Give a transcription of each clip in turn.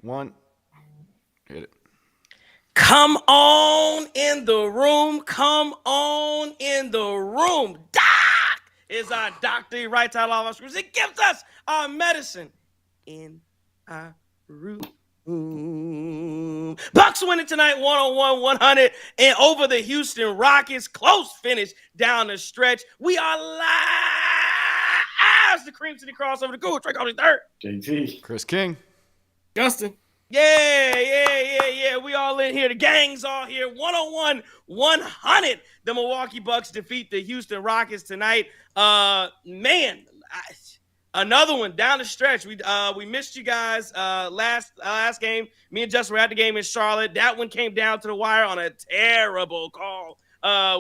One. Hit it. Come on in the room. Come on in the room. Doc is our doctor. He writes out all our scripts. He gives us our medicine in our room. Bucks winning tonight 101-100 and over the Houston Rockets. Close finish down the stretch. We are live as the Cream City crossover. The Cool Trey Coffee third. JT. Chris King. Justin. Yeah. We all in here. The gang's all here. 101-100. The Milwaukee Bucks defeat the Houston Rockets tonight. Another one down the stretch. We missed you guys last game. Me and Justin were at the game in Charlotte. That one came down to the wire on a terrible call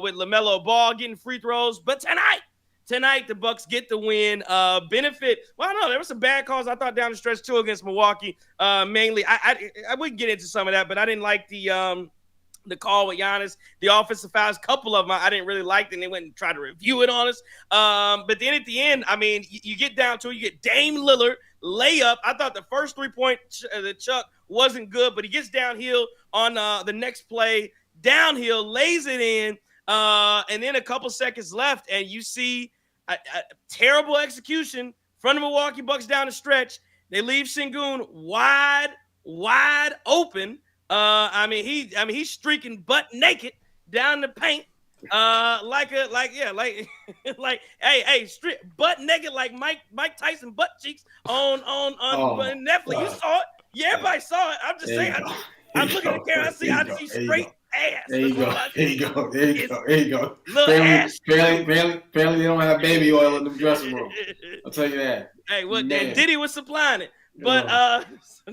with LaMelo Ball getting free throws. But tonight the Bucks get the win. Benefit. Well, no, there were some bad calls I thought down the stretch too against Milwaukee. Mainly, I wouldn't get into some of that, but I didn't like the call with Giannis, the offensive fouls, a couple of them I didn't really like, and they went and tried to review it on us. But then at the end, I mean, you get down to it, you get Dame Lillard layup. I thought the first 3-point the Chuck wasn't good, but he gets downhill on the next play, downhill, lays it in, and then a couple seconds left, and you see a terrible execution from the Milwaukee Bucks down the stretch. They leave Sengun wide open. He's streaking butt naked down the paint, butt naked like Mike Tyson butt cheeks on Netflix. You saw it, yeah, everybody saw it. I'm just saying, I'm looking at the camera, I see straight ass. There you go. Little ass. Barely, they don't have baby oil in the dressing room. I'll tell you that. Hey, what? Diddy was supplying it, but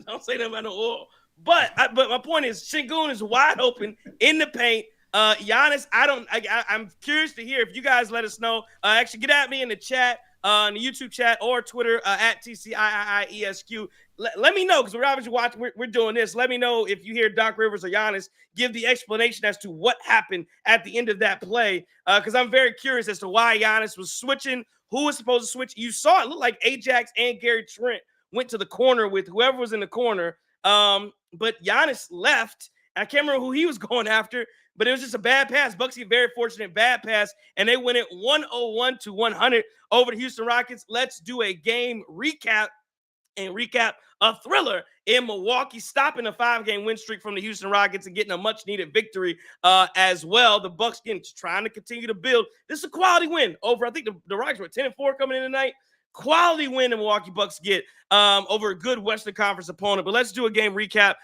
don't say nothing about no oil. But my point is, Sengun is wide open in the paint. Giannis, I'm curious to hear if you guys let us know. Actually, get at me in the chat, in the YouTube chat or Twitter at TCIIESQ. Let me know, because we're obviously watching. We're doing this. Let me know if you hear Doc Rivers or Giannis give the explanation as to what happened at the end of that play, because I'm very curious as to why Giannis was switching. Who was supposed to switch? You saw it looked like Ajax and Gary Trent went to the corner with whoever was in the corner. But Giannis left. I can't remember who he was going after, but it was just a bad pass. Bucks get very fortunate bad pass, and they win it 101-100 over the Houston Rockets. Let's do a game recap and recap a thriller in Milwaukee, stopping a 5-game win streak from the Houston Rockets and getting a much-needed victory as well. The Bucks trying to continue to build. This is a quality win over, I think the Rockets were 10-4 coming in tonight. Quality win the Milwaukee Bucks get over a good Western Conference opponent. But let's do a game recap.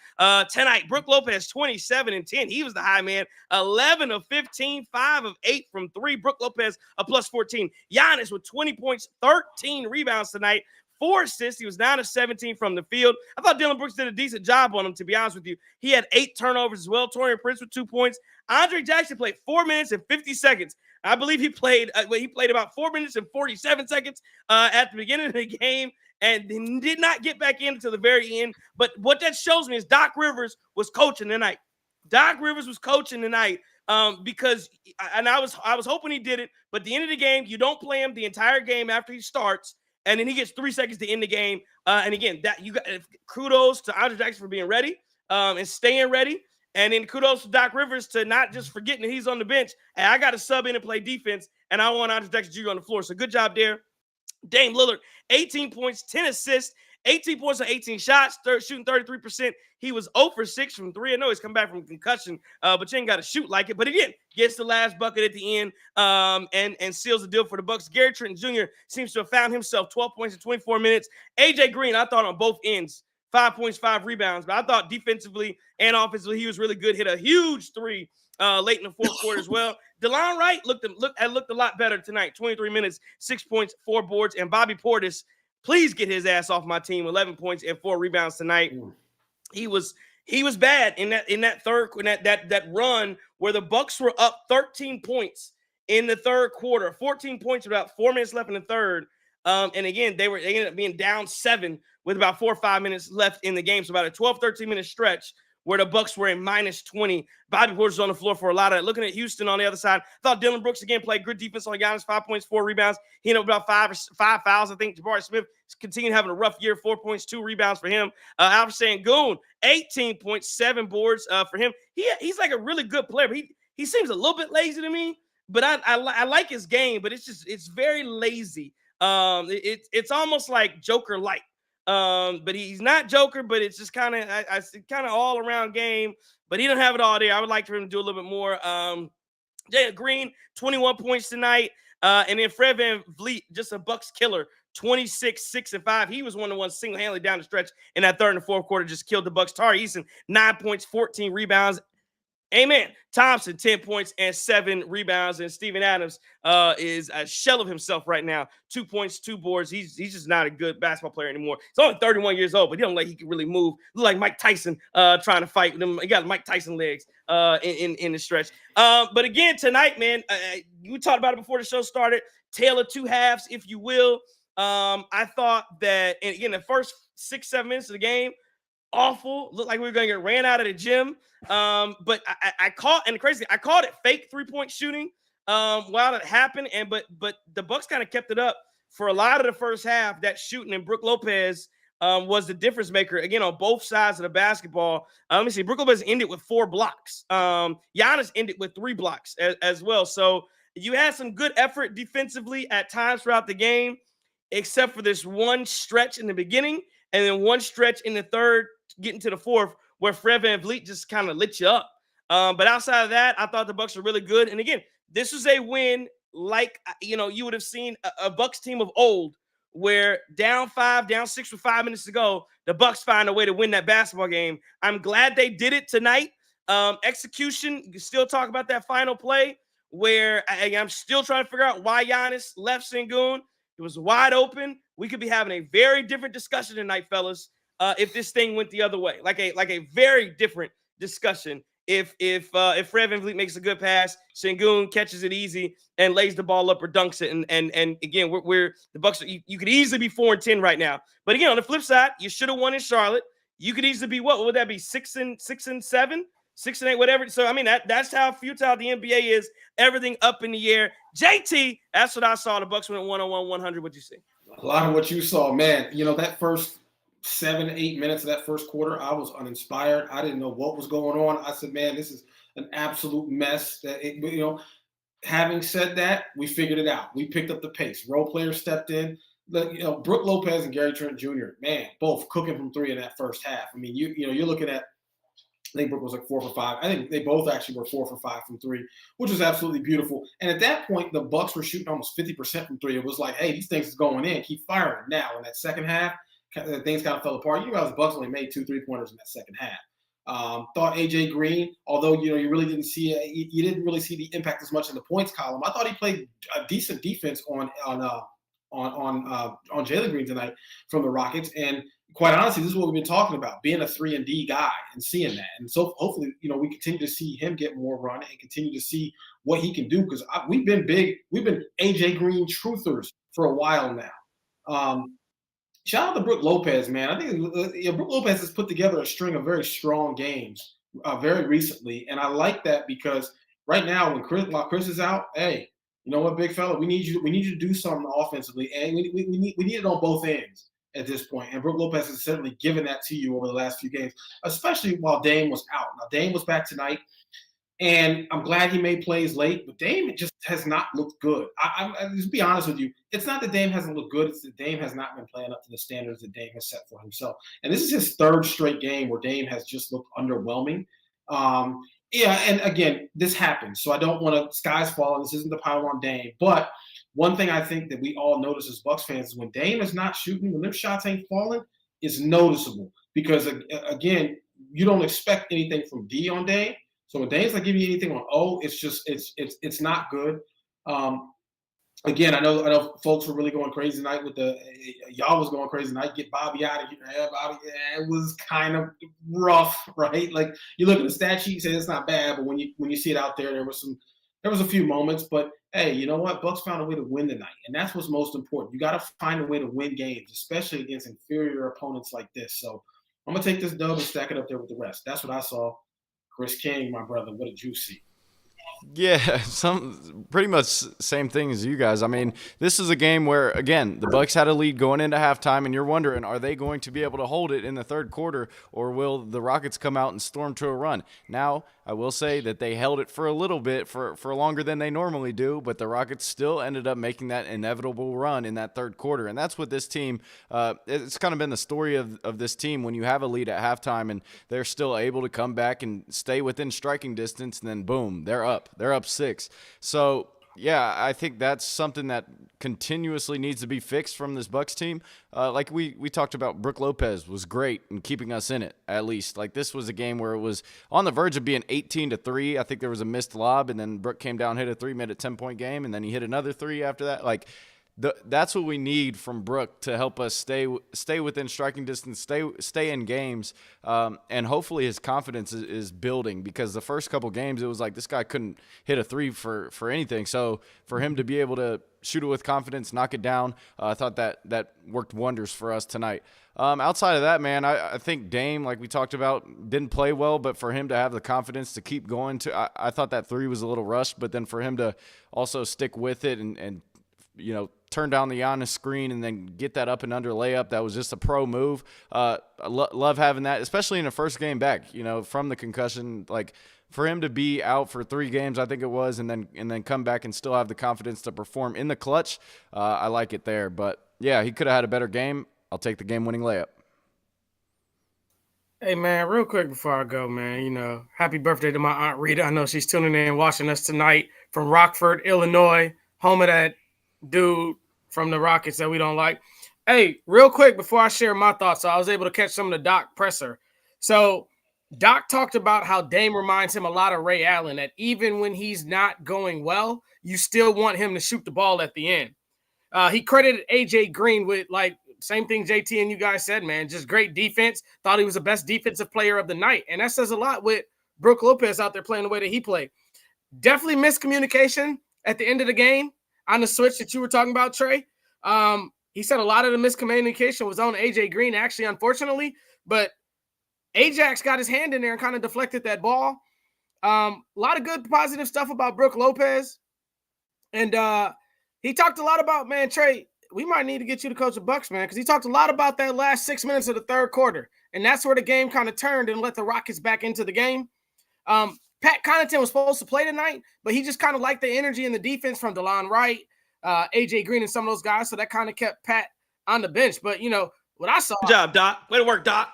Tonight, Brook Lopez, 27-10. He was the high man. 11 of 15, 5 of 8 from 3. Brook Lopez, a plus 14. Giannis with 20 points, 13 rebounds tonight. 4 assists. He was 9 of 17 from the field. I thought Dylan Brooks did a decent job on him, to be honest with you. He had 8 turnovers as well. Taurean Prince with 2 points. Andre Jackson played 4 minutes and 50 seconds. I believe he played about 4 minutes and 47 seconds at the beginning of the game and did not get back in until the very end. But what that shows me is Doc Rivers was coaching tonight. Because I was hoping he did it, but at the end of the game, you don't play him the entire game after he starts, and then he gets 3 seconds to end the game. And again, that you got kudos to Andre Jackson for being ready and staying ready. And then kudos to Doc Rivers to not just forgetting that he's on the bench. Hey, I got to sub in and play defense, and I want Andre Jackson Jr. on the floor. So good job there. Dame Lillard, 18 points, 10 assists, 18 points on 18 shots, shooting 33%. He was 0 for 6 from 3. I know he's come back from concussion, but you ain't got to shoot like it. But again, gets the last bucket at the end and seals the deal for the Bucks. Gary Trent Jr. seems to have found himself 12 points in 24 minutes. AJ Green, I thought on both ends, 5 points, 5 rebounds. But I thought defensively and offensively, he was really good. Hit a huge 3 late in the fourth quarter as well. DeLon Wright looked a lot better tonight. 23 minutes, 6 points, 4 boards. And Bobby Portis, please get his ass off my team. 11 points and 4 rebounds tonight. He was bad in that run where the Bucks were up 13 points in the third quarter. 14 points with about 4 minutes left in the third. And again, they ended up being down 7 with about 4 or 5 minutes left in the game. So about a 12, 13-minute stretch where the Bucks were in -20. Bobby Portis on the floor for a lot of it. Looking at Houston on the other side, I thought Dylan Brooks again played good defense on Giannis, 5 points, 4 rebounds. He ended up about five fouls. I think Jabari Smith continued having a rough year, 4 points, 2 rebounds for him. Alfred Sengun, 18 points, 7 boards for him. He's like a really good player, but he seems a little bit lazy to me. But I like his game, but it's very lazy. It's almost like Joker light. But he's not Joker, but it's just kind of all around game. But he don't have it all there. I would like for him to do a little bit more. Jalen Green, 21 points tonight. And then Fred VanVleet, just a Bucks killer, 26, 6, and 5. He was one of the ones single-handedly down the stretch in that third and fourth quarter, just killed the Bucks. Tari Eason, 9 points, 14 rebounds. Amen. Thompson, 10 points and 7 rebounds. And Steven Adams is a shell of himself right now. 2 points, 2 boards. He's just not a good basketball player anymore. He's only 31 years old, but he don't like he can really move. Look like Mike Tyson trying to fight with him. He got Mike Tyson legs in the stretch. But again, tonight, man, we talked about it before the show started. Tale of two halves, if you will. I thought that, and again, the first 6-7 minutes of the game, awful. Looked like we were going to get ran out of the gym. But I caught it fake 3-point shooting while it happened. But the Bucks kind of kept it up for a lot of the first half. That shooting, and Brook Lopez was the difference maker again on both sides of the basketball. Let me see. Brook Lopez ended with 4 blocks. Giannis ended with 3 blocks as well. So you had some good effort defensively at times throughout the game, except for this one stretch in the beginning and then one stretch in the third, getting to the fourth, where Fred VanVleet just kind of lit you up. But outside of that, I thought the Bucks were really good. And again, this was a win like, you would have seen a Bucks team of old, where down 5, down 6 with 5 minutes to go, the Bucks find a way to win that basketball game. I'm glad they did it tonight. Execution, you can still talk about that final play where I'm still trying to figure out why Giannis left Sengun. It was wide open. We could be having a very different discussion tonight, fellas, if this thing went the other way. Like a very different discussion. If Fred VanVleet makes a good pass, Sengun catches it easy and lays the ball up or dunks it. And again, we're the Bucks. You could easily be 4-10 right now. But again, on the flip side, you should have won in Charlotte. You could easily be what would that be? 6-7, 6-8, whatever. So I mean that's how futile the NBA is. Everything up in the air. JT, that's what I saw. The Bucks went 101, 100. What'd you see? A lot of what you saw, man. That first 7-8 minutes of that first quarter, I was uninspired. I didn't know what was going on. I said, man, this is an absolute mess. Having said that, we figured it out. We picked up the pace. Role players stepped in. Brook Lopez and Gary Trent Jr., man, both cooking from 3 in that first half. I mean, you're looking at, I think Brook was like 4 for 5. I think they both actually were 4 for 5 from 3, which was absolutely beautiful. And at that point, the Bucks were shooting almost 50% from 3. It was like, hey, these things is going in. Keep firing. Now, in that second half, things kind of fell apart. You realize the Bucks only made 2 3-pointers in that second half. Thought AJ Green, although you really didn't see you didn't really see the impact as much in the points column. I thought he played a decent defense on Jalen Green tonight from the Rockets. And quite honestly, this is what we've been talking about, being a 3-and-D guy and seeing that. And so hopefully, we continue to see him get more run and continue to see what he can do, because we've been AJ Green truthers for a while now. Shout out to Brook Lopez, man. I think Brook Lopez has put together a string of very strong games very recently, and I like that because right now, while Chris is out, hey, you know what, big fella, we need you to do something offensively, and we need it on both ends at this point. And Brook Lopez has certainly given that to you over the last few games, especially while Dame was out. Now Dame was back tonight, and I'm glad he made plays late, but Dame just has not looked good. I'm just be honest with you. It's not that Dame hasn't looked good. It's that Dame has not been playing up to the standards that Dame has set for himself. And this is his 3rd straight game where Dame has just looked underwhelming. And again, this happens. So I don't want to sky's falling. This isn't the pile on Dame. But one thing I think that we all notice as Bucks fans is when Dame is not shooting, when them shots ain't falling, is noticeable. Because, again, you don't expect anything from D on Dame. So when Dame's not giving you anything on O, it's not good. Again, I know folks were really going crazy tonight with y'all was going crazy tonight. Get Bobby out of here. Yeah, Bobby. Yeah, it was kind of rough, right? Like you look at the stat sheet, you say it's not bad, but when you see it out there, there was a few moments. But hey, you know what? Bucks found a way to win tonight, and that's what's most important. You got to find a way to win games, especially against inferior opponents like this. So I'm gonna take this dub and stack it up there with the rest. That's what I saw. Chris King, my brother, what did you see? Yeah, some pretty much same thing as you guys. I mean, this is a game where, again, the Bucks had a lead going into halftime, and you're wondering, are they going to be able to hold it in the third quarter, or will the Rockets come out and storm to a run? Now, I will say that they held it for a little bit, for longer than they normally do, but the Rockets still ended up making that inevitable run in that third quarter, and that's what this team, it's kind of been the story of this team. When you have a lead at halftime and they're still able to come back and stay within striking distance, and then boom, they're up. They're up 6. So, yeah, I think that's something that continuously needs to be fixed from this Bucks team. Like we talked about, Brook Lopez was great in keeping us in it, at least. Like, this was a game where it was on the verge of being 18-3. I think there was a missed lob, and then Brook came down, hit a 3, made a 10-point game, and then he hit another 3 after that. Like, that's what we need from Brook to help us stay within striking distance, stay in games, and hopefully his confidence is building, because the first couple games it was like this guy couldn't hit a 3 for anything. So for him to be able to shoot it with confidence, knock it down, I thought that worked wonders for us tonight. Outside of that, man, I think Dame, like we talked about, didn't play well, but for him to have the confidence to keep going, I thought that 3 was a little rushed, but then for him to also stick with it and turn down the Giannis screen and then get that up and under layup. That was just a pro move. I love having that, especially in the first game back, from the concussion. Like, for him to be out for 3 games, I think it was, and then come back and still have the confidence to perform in the clutch, I like it there. But, yeah, he could have had a better game. I'll take the game-winning layup. Hey, man, real quick before I go, man, happy birthday to my Aunt Rita. I know she's tuning in, watching us tonight from Rockford, Illinois, home of that dude from the Rockets that we don't like. Hey, real quick before I share my thoughts, so I was able to catch some of the Doc presser. So Doc talked about how Dame reminds him a lot of Ray Allen, that even when he's not going well, you still want him to shoot the ball at the end. He credited AJ Green with, like, same thing JT and you guys said, man, just great defense. Thought he was the best defensive player of the night. And that says a lot with Brook Lopez out there playing the way that he played. Definitely miscommunication at the end of the game on the switch that you were talking about, Trey. He said a lot of the miscommunication was on AJ Green, actually, unfortunately. But Ajax got his hand in there and kind of deflected that ball. A lot of good positive stuff about Brook Lopez. And he talked a lot about, man, Trey, we might need to get you to coach the Bucks, man, because he talked a lot about that last 6 minutes of the third quarter. And that's where the game kind of turned and let the Rockets back into the game. Pat Connaughton was supposed to play tonight, but he just kind of liked the energy in the defense from DeLon Wright, AJ Green, and some of those guys. So that kind of kept Pat on the bench. But, what I saw. Good job, Doc. Way to work, Doc.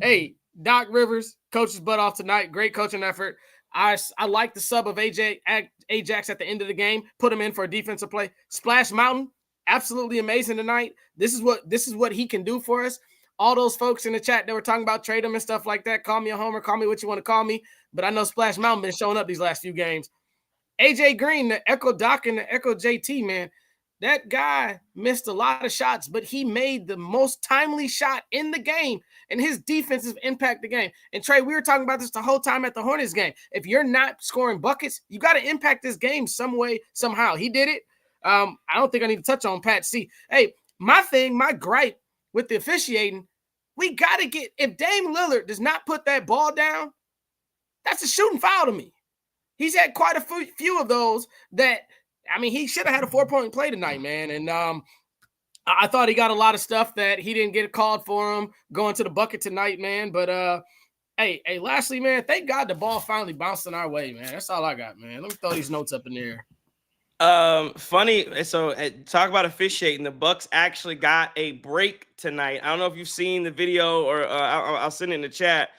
Hey, Doc Rivers, coached his butt off tonight. Great coaching effort. I like the sub of Ajax at the end of the game. Put him in for a defensive play. Splash Mountain, absolutely amazing tonight. This is what he can do for us. All those folks in the chat that were talking about trade him and stuff like that, call me a homer, call me what you want to call me. But I know Splash Mountain been showing up these last few games. AJ Green, the Echo Doc and the Echo JT, man, that guy missed a lot of shots, but he made the most timely shot in the game, and his defensive impact the game. And Trey, we were talking about this the whole time at the Hornets game. If you're not scoring buckets, you got to impact this game some way, somehow. He did it. I don't think I need to touch on Pat C. Hey, my gripe with the officiating, we got to get, if Dame Lillard does not put that ball down, that's a shooting foul to me. He's had quite a few of those that, he should have had a 4-point play tonight, man. And I thought he got a lot of stuff that he didn't get called for him going to the bucket tonight, man. But, hey, lastly, man, thank God the ball finally bounced in our way, man. That's all I got, man. Let me throw these notes up in there. Funny. So talk about officiating. The Bucks actually got a break tonight. I don't know if you've seen the video or I'll send it in the chat.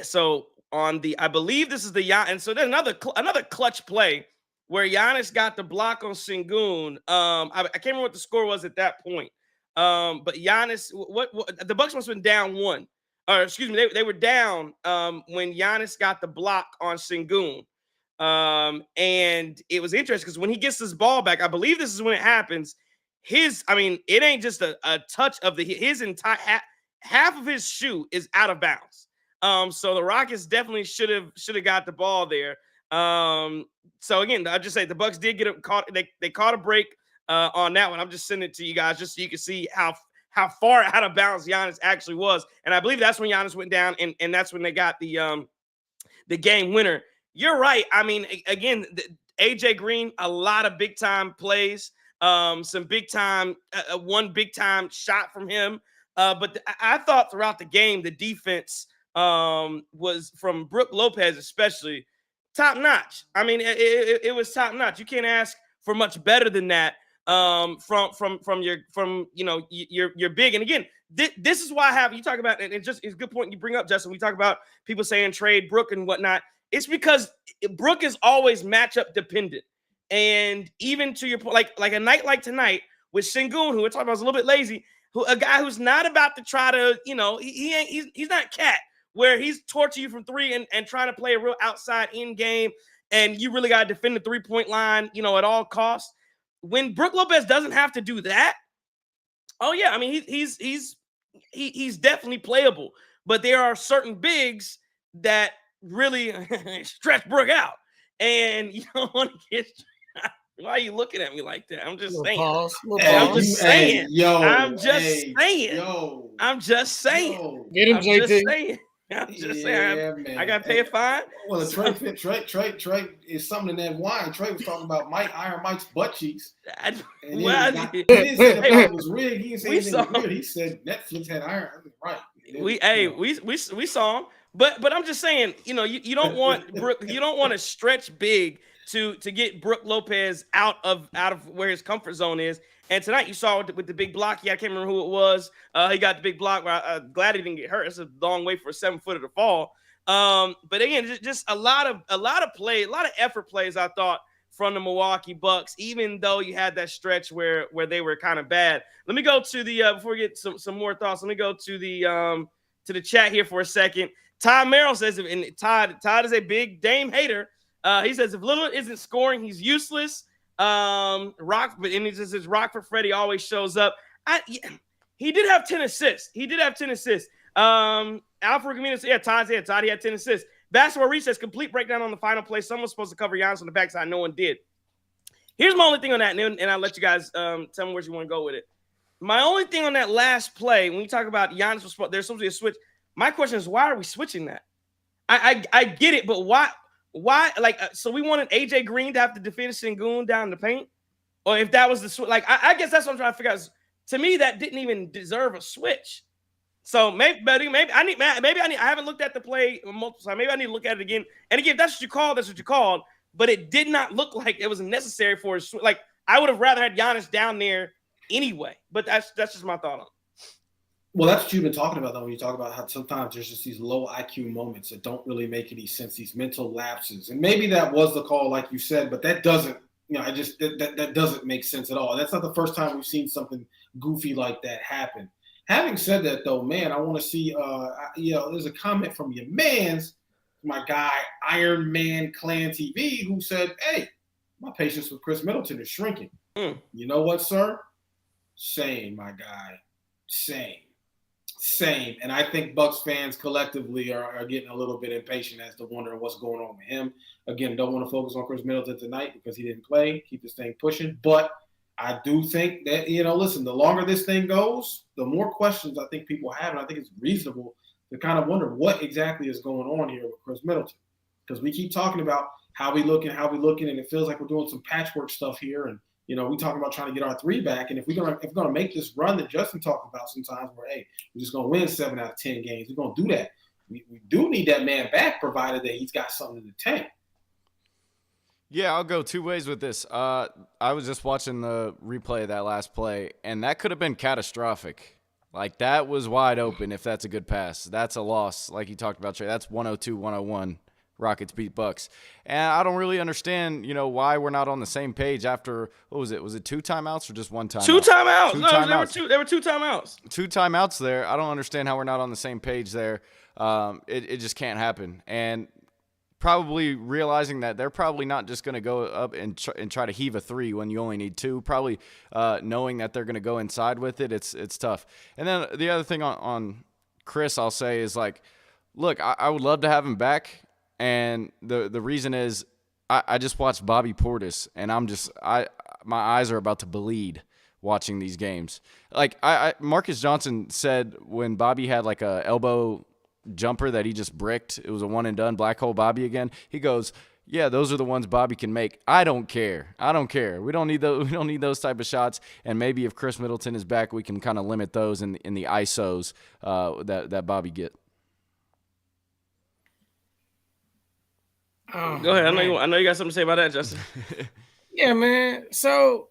So on the, I believe this is the Giannis, and so there's another clutch play where Giannis got the block on Sengun. I can't remember what the score was at that point. But Giannis, what the Bucks must have been down 1, or excuse me, they were down when Giannis got the block on Sengun. And it was interesting because when he gets this ball back, I believe this is when it happens. It ain't just a touch of his entire half of his shoe is out of bounds. So the Rockets definitely should have got the ball there. So again, I just say the Bucks did get caught. They caught a break on that one. I'm just sending it to you guys just so you can see how how far out of bounds Giannis actually was. And I believe that's when Giannis went down, and that's when they got the game winner. You're right. I mean, again, AJ Green, a lot of big time plays, some big time, one big time shot from him. But I thought throughout the game, the defense was from Brook Lopez, especially top notch. I mean, it was top notch. You can't ask for much better than that from your big. And again, this is why I have you talk about, and it's a good point you bring up, Justin. We talk about people saying trade Brook and whatnot. It's because Brook is always matchup dependent. And even to your point, like a night like tonight with Sengun, who we're talking about is a little bit lazy, a guy who's not about to try to, he's not Cat, where he's torching you from three and trying to play a real outside in game, and you really got to defend the 3-point line, at all costs. When Brook Lopez doesn't have to do that, oh yeah, I mean he's definitely playable, but there are certain bigs that really stretch Brook out, and you don't want to get. Why are you looking at me like that? I'm just saying. I'm just saying. I'm just saying. Get him, JT. I'm just saying. I got to pay a fine. Well, Trey is something in that wine. Trey was talking about Iron Mike's butt cheeks. He didn't say the part was rigged. He didn't say anything weird. He said Netflix had iron. Right. We saw him. But I'm just saying, you don't want Brook, you don't want to stretch big to get Brook Lopez out of where his comfort zone is. And tonight you saw with the big block. Yeah, I can't remember who it was. He got the big block. I'm glad he didn't get hurt. It's a long way for a 7-footer to fall. But again, just a lot of play, a lot of effort plays, I thought, from the Milwaukee Bucks, even though you had that stretch where they were kind of bad. Let me go to the before we get some more thoughts. Let me go to the chat here for a second. Todd Merrill says, and Todd is a big Dame hater. He says if Lillard isn't scoring, he's useless. But he says Rockford Freddie always shows up. He did have 10 assists. Alfred Camino said, Todd he had 10 assists. Basketball Reach says complete breakdown on the final play. Someone's supposed to cover Giannis on the backside. No one did. Here's my only thing on that, and I'll let you guys tell me where you want to go with it. My only thing on that last play, when you talk about Giannis, there's supposed to be a switch. My question is, why are we switching that? I get it, but why? So we wanted AJ Green to have to defend Sengun down the paint, or if that was the switch, I guess that's what I'm trying to figure out. To me, that didn't even deserve a switch. So maybe I haven't looked at the play multiple times. Maybe I need to look at it again. And again, if that's what you called, that's what you called. But it did not look like it was necessary for a switch. Like I would have rather had Giannis down there anyway. But that's just my thought on it. Well, that's what you've been talking about, though, when you talk about how sometimes there's just these low IQ moments that don't really make any sense, these mental lapses. And maybe that was the call, like you said, but that doesn't, that doesn't make sense at all. That's not the first time we've seen something goofy like that happen. Having said that, though, man, I want to see, there's a comment from your my guy, Iron Man Clan TV, who said, hey, my patience with Chris Middleton is shrinking. You know what, sir? Same, my guy. Same. And I think Bucks fans collectively are getting a little bit impatient as to wondering what's going on with him. Again, don't want to focus on Chris Middleton tonight because he didn't play. Keep this thing pushing. But I do think that, listen, the longer this thing goes, the more questions I think people have. And I think it's reasonable to kind of wonder what exactly is going on here with Chris Middleton. Because we keep talking about how we looking, and it feels like we're doing some patchwork stuff here. And we talking about trying to get our 3 back, and if we're gonna make this run that Justin talked about sometimes, where hey, we're just gonna win 7 out of 10 games, we're gonna do that. We do need that man back, provided that he's got something in the tank. Yeah, I'll go 2 ways with this. I was just watching the replay of that last play, and that could have been catastrophic. Like that was wide open. If that's a good pass, that's a loss. Like you talked about, Trey, that's 102-101. Rockets beat Bucks. And I don't really understand, why we're not on the same page after, what was it? Was it 2 timeouts or just 1 timeout? 2 timeouts. There were 2 timeouts. 2 timeouts there. I don't understand how we're not on the same page there. It just can't happen. And probably realizing that they're probably not just going to go up and try to heave a 3 when you only need 2. Probably knowing that they're going to go inside with it. It's tough. And then the other thing on Chris, I'll say is look, I would love to have him back. And the reason is I just watched Bobby Portis, and my eyes are about to bleed watching these games. Like Marcus Johnson said when Bobby had like a elbow jumper that he just bricked, it was a one and done, black hole Bobby again. He goes, yeah, those are the ones Bobby can make. I don't care. We don't need those. We don't need those type of shots. And maybe if Chris Middleton is back, we can kind of limit those in the ISOs that Bobby get. Oh, Go ahead. man. I know you got something to say about that, Justin. Yeah, man. So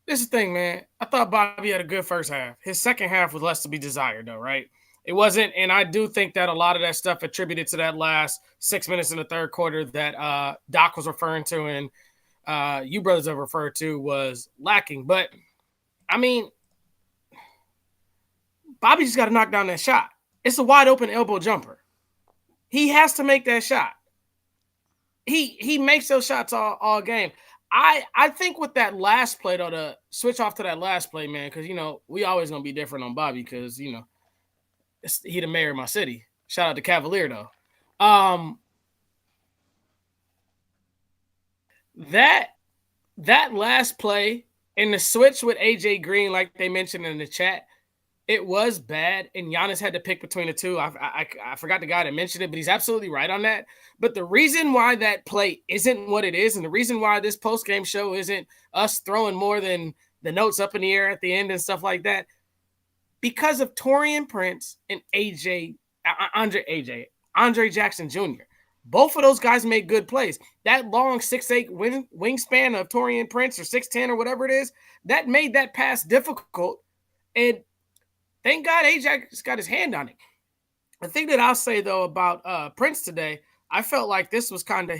this is the thing, man. I thought Bobby had a good first half. His second half was less to be desired, though, right? It wasn't, and I do think that a lot of that stuff attributed to that last 6 minutes in the third quarter that Doc was referring to and you brothers have referred to was lacking. But, I mean, Bobby just got to knock down that shot. It's a wide open elbow jumper. He has to make that shot. He makes those shots all game. I think with that last play, though, to switch off to that last play, man, because, you know, we always going to be different on Bobby because, you know, he the mayor of my city. Shout out to Cavalier, though. That last play and the switch with AJ Green, like they mentioned in the chat, it was bad, and Giannis had to pick between the two. I forgot the guy that mentioned it, but he's absolutely right on that. But the reason why that play isn't what it is, and the reason why this post-game show isn't us throwing more than the notes up in the air at the end and stuff like that, because of Taurean Prince and Andre Jackson Jr. Both of those guys made good plays. That long 6'8" wingspan of Taurean Prince or 6'10" or whatever it is, that made that pass difficult. And thank God Ajax got his hand on it. The thing that I'll say, though, about Prince today, I felt like this was kind of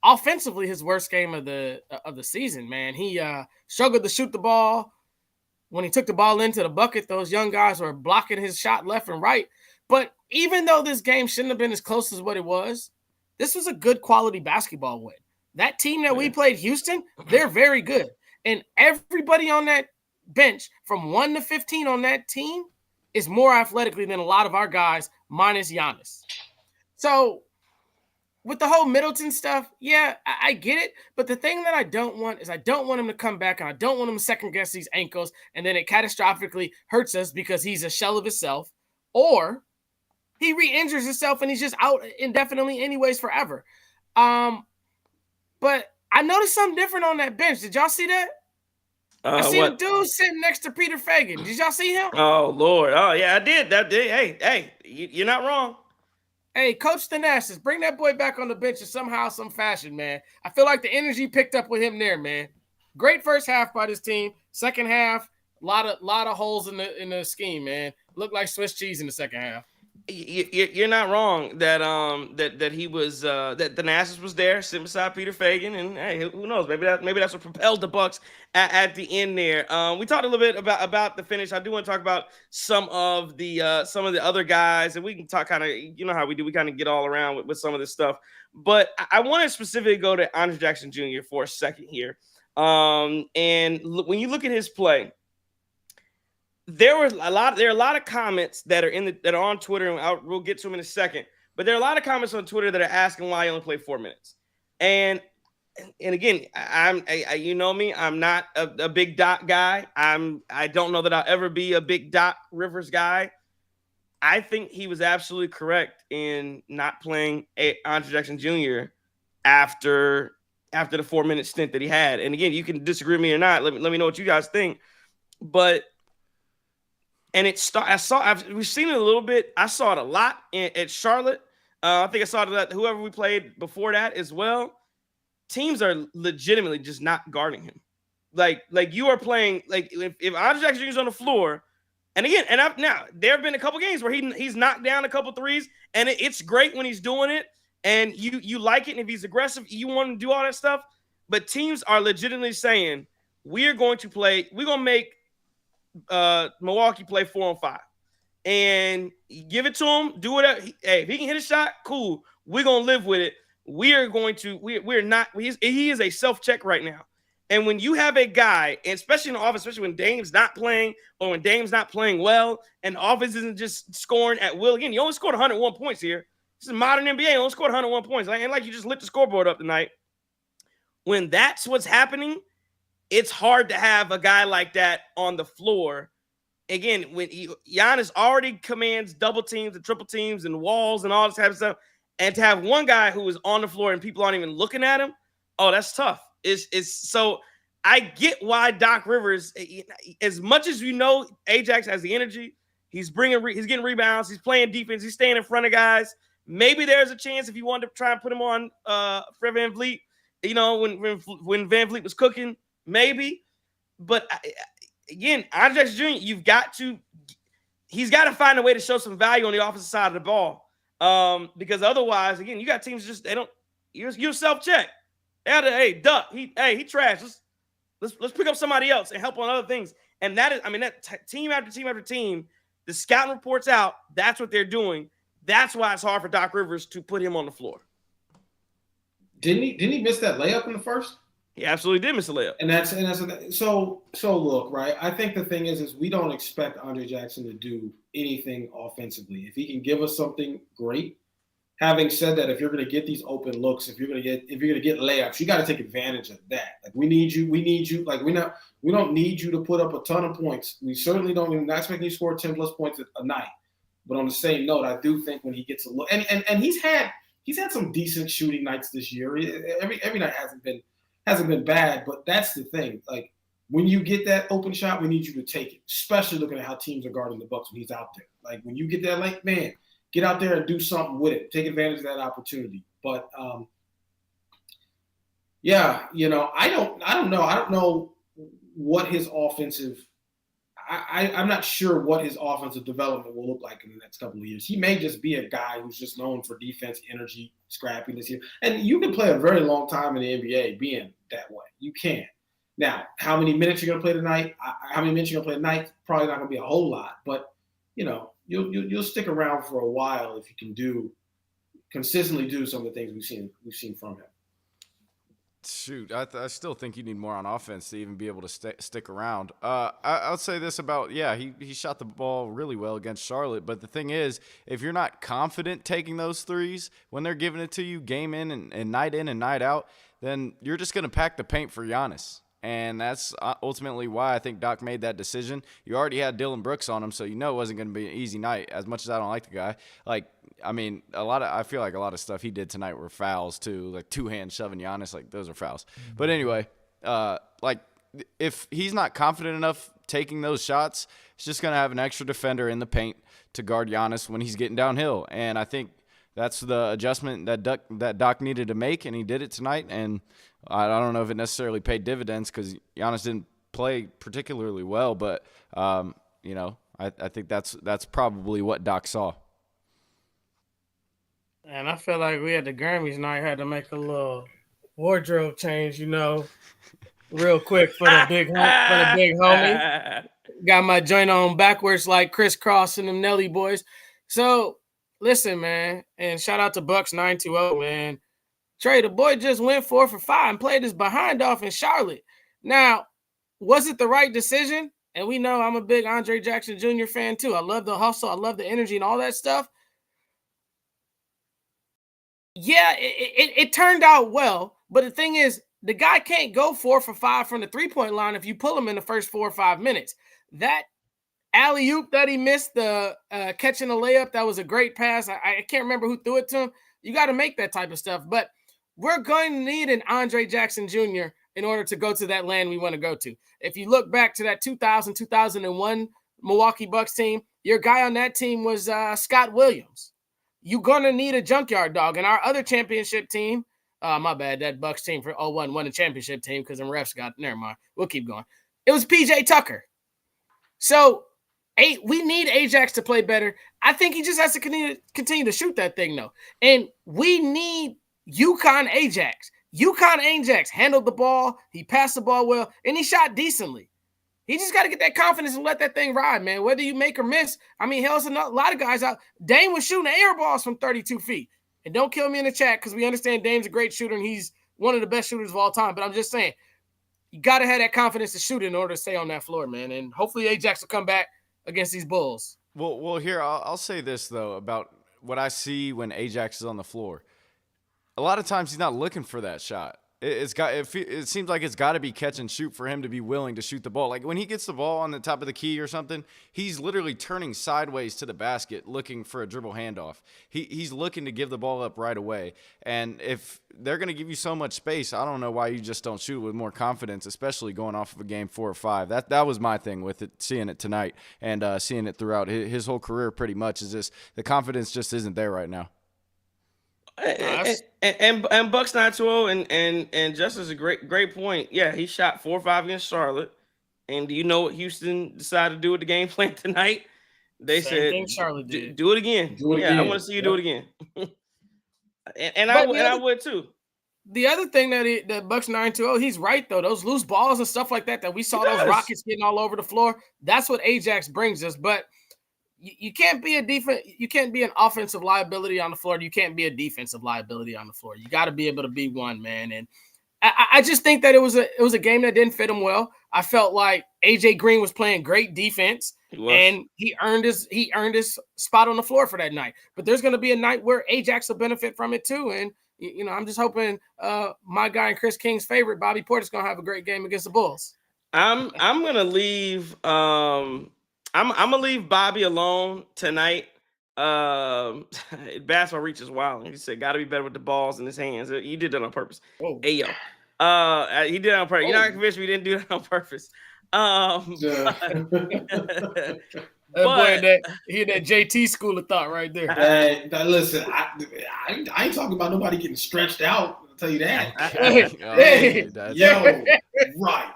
offensively his worst game of the season, man. He struggled to shoot the ball. When he took the ball into the bucket, those young guys were blocking his shot left and right. But even though this game shouldn't have been as close as what it was, this was a good quality basketball win. That team that we played, Houston, they're very good. And everybody on that bench from 1 to 15 on that team is more athletically than a lot of our guys, minus Giannis. So with the whole Middleton stuff, yeah, I get it. But the thing that I don't want is I don't want him to come back and I don't want him to second guess these ankles and then it catastrophically hurts us because he's a shell of himself, or he re-injures himself and he's just out indefinitely anyways forever. But I noticed something different on that bench. Did y'all see that? I see a dude sitting next to Peter Fagan. Did y'all see him? Oh, Lord. Oh, yeah, I did. Hey, you're not wrong. Hey, Coach Thanasis, bring that boy back on the bench in somehow, some fashion, man. I feel like the energy picked up with him there, man. Great first half by this team. Second half, a lot of holes in the scheme, man. Looked like Swiss cheese in the second half. You're not wrong that that he was that Thanasis was there sitting beside Peter Fagan, and hey, who knows? Maybe that's what propelled the Bucks at the end there. We talked a little bit about the finish. I do want to talk about some of the other guys, and we can talk kind of, you know how we do. We kind of get all around with some of this stuff, but I want to specifically go to Andre Jackson Jr. for a second here. And when you look at his play, there are a lot of comments that are on Twitter, and we'll get to them in a second. But there are a lot of comments on Twitter that are asking why he only played 4 minutes. And again, you know me, I'm not a big Doc guy. I don't know that I'll ever be a big Doc Rivers guy. I think he was absolutely correct in not playing Andre Jackson Jr. after the 4-minute stint that he had. And again, you can disagree with me or not. Let me know what you guys think. But we've seen it a little bit. I saw it a lot at Charlotte. I think I saw it at whoever we played before that as well. Teams are legitimately just not guarding him. Like you are playing, like if Andre Jackson Jr. is on the floor, and again, now there have been a couple games where he's knocked down a couple threes, and it's great when he's doing it, and you like it, and if he's aggressive, you want to do all that stuff. But teams are legitimately saying, we're going to make Milwaukee play 4-on-5 and give it to him. Do whatever. If he can hit a shot, cool. We're gonna live with it. We're not. He is a self-check right now. And when you have a guy, and especially in the offense, especially when Dame's not playing or when Dame's not playing well, and the offense isn't just scoring at will. Again, you only scored 101 points here. This is modern NBA. You only scored 101 points. And like you just lit the scoreboard up tonight. When that's what's happening, it's hard to have a guy like that on the floor. Again, when Giannis already commands double teams and triple teams and walls and all this type of stuff, and to have one guy who is on the floor and people aren't even looking at him, oh, that's tough. It's so I get why Doc Rivers, as much as Ajax has the energy, he's getting rebounds, he's playing defense, he's staying in front of guys. Maybe there's a chance if you wanted to try and put him on Fred VanVleet, when VanVleet was cooking, maybe. But again, Andre Jackson Jr., he's got to find a way to show some value on the offensive side of the ball. Because otherwise, again, you got teams you're self-check. Hey, Duck, he trash. Let's pick up somebody else and help on other things. And that is, team after team after team, the scouting reports out, that's what they're doing. That's why it's hard for Doc Rivers to put him on the floor. Didn't he miss that layup in the first? He absolutely did miss a layup. And that's so look, right? I think the thing is we don't expect Andre Jackson to do anything offensively. If he can give us something, great. Having said that, if you're going to get these open looks, if you're going to get layups, you got to take advantage of that. Like we need you. Like we don't need you to put up a ton of points. We certainly don't. We're not expecting you to score 10 plus points a night. But on the same note, I do think when he gets a look, and he's had some decent shooting nights this year. Every night hasn't been bad, but that's the thing. Like when you get that open shot, we need you to take it. Especially looking at how teams are guarding the Bucks when he's out there. Like when you get that length, man, get out there and do something with it. Take advantage of that opportunity. But I don't know. I don't know what his offensive. I'm not sure what his offensive development will look like in the next couple of years. He may just be a guy who's just known for defense, energy, scrappiness here. And you can play a very long time in the NBA being that way. You can. Now, how many minutes you're going to play tonight? How many minutes you're going to play tonight? Probably not going to be a whole lot. But, you'll stick around for a while if you can consistently do some of the things we've seen from him. Shoot, I still think you need more on offense to even be able to stick around. I'll say this about, he shot the ball really well against Charlotte, but the thing is, if you're not confident taking those threes when they're giving it to you game in and night out, then you're just going to pack the paint for Giannis. And that's ultimately why I think Doc made that decision. You already had Dylan Brooks on him, so it wasn't going to be an easy night, as much as I don't like the guy. I feel like a lot of stuff he did tonight were fouls too, like two-hand shoving Giannis, like those are fouls. Mm-hmm. But anyway, if he's not confident enough taking those shots, he's just going to have an extra defender in the paint to guard Giannis when he's getting downhill. And I think that's the adjustment that Doc needed to make, and he did it tonight. And I don't know if it necessarily paid dividends because Giannis didn't play particularly well, but I think that's probably what Doc saw. And I feel like we at the Grammys night had to make a little wardrobe change, real quick for the big homie. Got my joint on backwards like crisscross and them Nelly boys. So listen, man, and shout out to Bucks 920, man. Trey, the boy just went 4 for 5 and played his behind off in Charlotte. Now, was it the right decision? And we know I'm a big Andre Jackson Jr. fan too. I love the hustle. I love the energy and all that stuff. Yeah, it turned out well. But the thing is, the guy can't go 4 for 5 from the three-point line if you pull him in the first 4 or 5 minutes. That alley-oop that he missed, the catching a layup, that was a great pass. I can't remember who threw it to him. You got to make that type of stuff. But we're going to need an Andre Jackson Jr. in order to go to that land we want to go to. If you look back to that 2000-2001 Milwaukee Bucks team, your guy on that team was Scott Williams. You're going to need a junkyard dog. And our other championship team, my bad, that Bucks team for 01 won a championship team because them refs never mind. We'll keep going. It was PJ Tucker. So we need Ajax to play better. I think he just has to continue to shoot that thing, though. And we need UConn Ajax. UConn Ajax handled the ball. He passed the ball well, and he shot decently. He just got to get that confidence and let that thing ride, man. Whether you make or miss. I mean, hell's a lot of guys out. Dame was shooting air balls from 32 feet. And don't kill me in the chat because we understand Dame's a great shooter and he's one of the best shooters of all time. But I'm just saying, you got to have that confidence to shoot in order to stay on that floor, man. And hopefully Ajax will come back against these Bulls. Well, here, I'll say this, though, about what I see when Ajax is on the floor. A lot of times he's not looking for that shot. It seems like it's got to be catch and shoot for him to be willing to shoot the ball. Like when he gets the ball on the top of the key or something, he's literally turning sideways to the basket looking for a dribble handoff. He's looking to give the ball up right away. And if they're going to give you so much space, I don't know why you just don't shoot with more confidence, especially going off of a game 4 or 5. That was my thing with it, seeing it tonight and seeing it throughout his whole career pretty much is just the confidence just isn't there right now. And Bucks 9-2-0 and Justin's a great point. Yeah, he shot 4 or 5 against Charlotte. And do you know what Houston decided to do with the game plan tonight? They said Charlotte did. Do it again. I want to see you do it again. and I would too. The other thing that Bucks 9-2-0, he's right though. Those loose balls and stuff like that we saw those Rockets getting all over the floor. That's what Ajax brings us. But you can't be you can't be an offensive liability on the floor. You can't be a defensive liability on the floor. You got to be able to be one, man. And I just think that it was a game that didn't fit him well. I felt like AJ Green was playing great defense, and he earned his spot on the floor for that night. But there's going to be a night where Ajax will benefit from it too. And I'm just hoping my guy and Chris King's favorite, Bobby Portis, going to have a great game against the Bulls. I'm gonna leave. I'm gonna leave Bobby alone tonight. Basketball reaches wild. He said, "Got to be better with the balls in his hands." He did that on purpose. Oh. Hey yo, he did it on purpose. You're not convinced we didn't do that on purpose. Boy, that JT school of thought right there. Listen, I ain't talking about nobody getting stretched out. I'll tell you that. Right.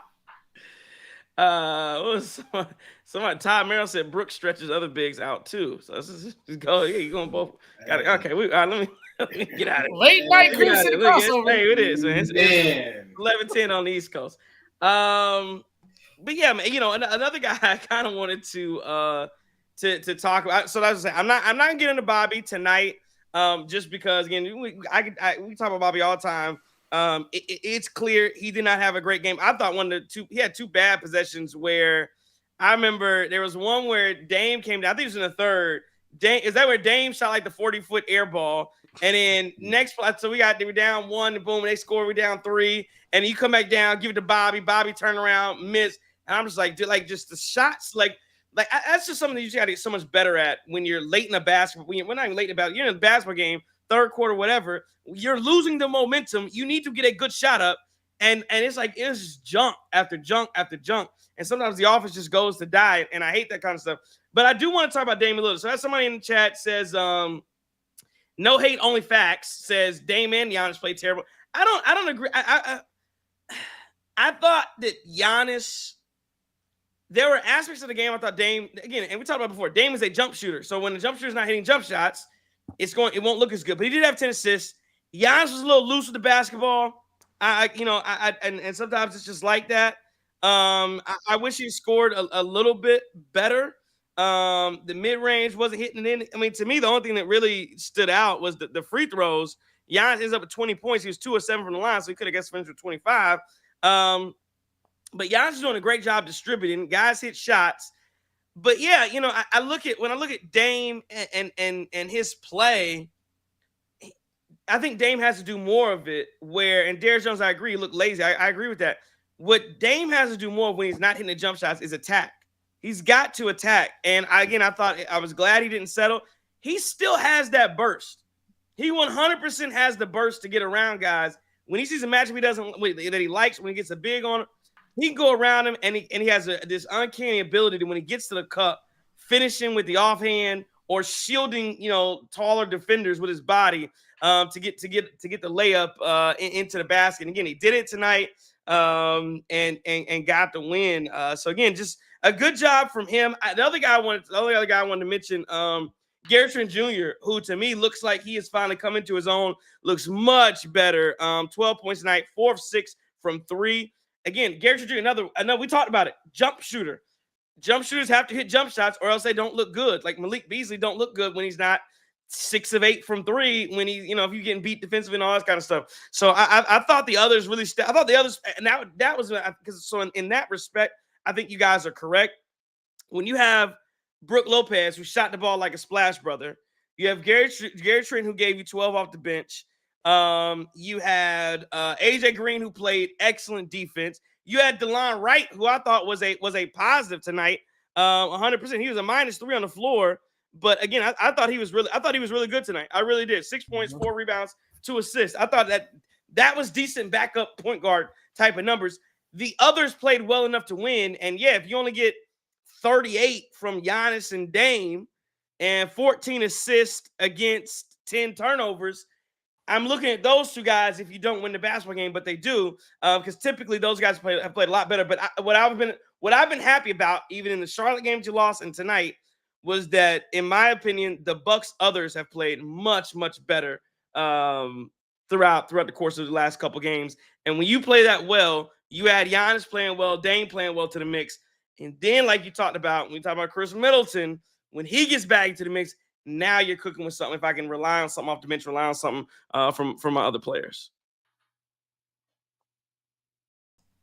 Somebody Todd Merrill said Brooks stretches other bigs out too. So let's just go. Yeah, you going both. Got it. Okay, let me get out of here. Late night Green City crossover. Hey, it is, man. It's 11:10 on the East Coast. But yeah, man, another guy I kind of wanted to talk about. So that's what I'm saying. I'm not gonna get into Bobby tonight. Just because again, we talk about Bobby all the time. It's clear he did not have a great game. I thought he had 2 bad possessions where I remember there was one where Dame came down. I think it was in the third. Is that where Dame shot like the 40-foot air ball? And then next play, so they were down 1, and boom, they score. We down 3, and you come back down, give it to Bobby. Bobby turn around, miss, and I'm just like, dude, like just the shots, like that's just something that you just got to get so much better at when you're late in a basketball. We're not even late about you're in a basketball game, third quarter, whatever. You're losing the momentum. You need to get a good shot up, and it's like it's just junk after junk after junk. And sometimes the offense just goes to die, and I hate that kind of stuff. But I do want to talk about Dame a little. So that's somebody in the chat says, no hate, only facts, says Dame and Giannis played terrible. I don't agree. I thought that Giannis, there were aspects of the game I thought Dame, again, and we talked about before, Dame is a jump shooter. So when the jump shooter's not hitting jump shots, it won't look as good. But he did have 10 assists. Giannis was a little loose with the basketball. And sometimes it's just like that. I wish he scored a little bit better. The mid-range wasn't hitting it in. I mean, to me, the only thing that really stood out was the free throws. Giannis ends up with 20 points. He was 2 of 7 from the line, so he could have guessed finished with 25. But Giannis is doing a great job distributing. Guys hit shots. But yeah, I look at Dame and his play, I think Dame has to do more of it and Darius Jones, I agree, look lazy. I agree with that. What Dame has to do more when he's not hitting the jump shots is attack. He's got to attack. And I was glad he didn't settle. He still has that burst. He 100% has the burst to get around guys. When he sees a matchup that he likes, when he gets a big on him, he can go around him, and he has this uncanny ability to, when he gets to the cup, finishing with the offhand or shielding, taller defenders with his body to get the layup into the basket. And again, he did it tonight and got the win. So again, just a good job from him. The other guy I wanted to mention, Gary Trent Jr., who to me looks like he has finally come into his own, looks much better. 12 points tonight, 4 of 6 from 3. Again, Gary Trent Jr., another, we talked about it, jump shooter. Jump shooters have to hit jump shots or else they don't look good. Like Malik Beasley don't look good when he's not 6 of 8 from 3, when he, if you're getting beat defensively and all that kind of stuff. So I thought the others really, I thought the others, and that was, because so in that respect, I think you guys are correct. When you have Brook Lopez, who shot the ball like a splash brother, you have Gary Trent, who gave you 12 off the bench. You had AJ Green, who played excellent defense. You had DeLon Wright, who I thought was a positive tonight. 100%. He was a -3 on the floor, but again, I thought he was really good tonight. I really did. 6 points, 4 rebounds, 2 assists. I thought that was decent backup point guard type of numbers. The others played well enough to win, and yeah, if you only get 38 from Giannis and Dame and 14 assists against 10 turnovers, I'm looking at those two guys if you don't win the basketball game, but they do, because typically those guys have played a lot better. But what I've been happy about, even in the Charlotte games you lost and tonight, was that, in my opinion, the Bucks others have played much, much better throughout the course of the last couple games. And when you play that well, you add Giannis playing well, Dame playing well to the mix. And then, like you talked about, when we talk about Chris Middleton, when he gets back into the mix, now you're cooking with something. If I can rely on something off the bench, rely on something from my other players.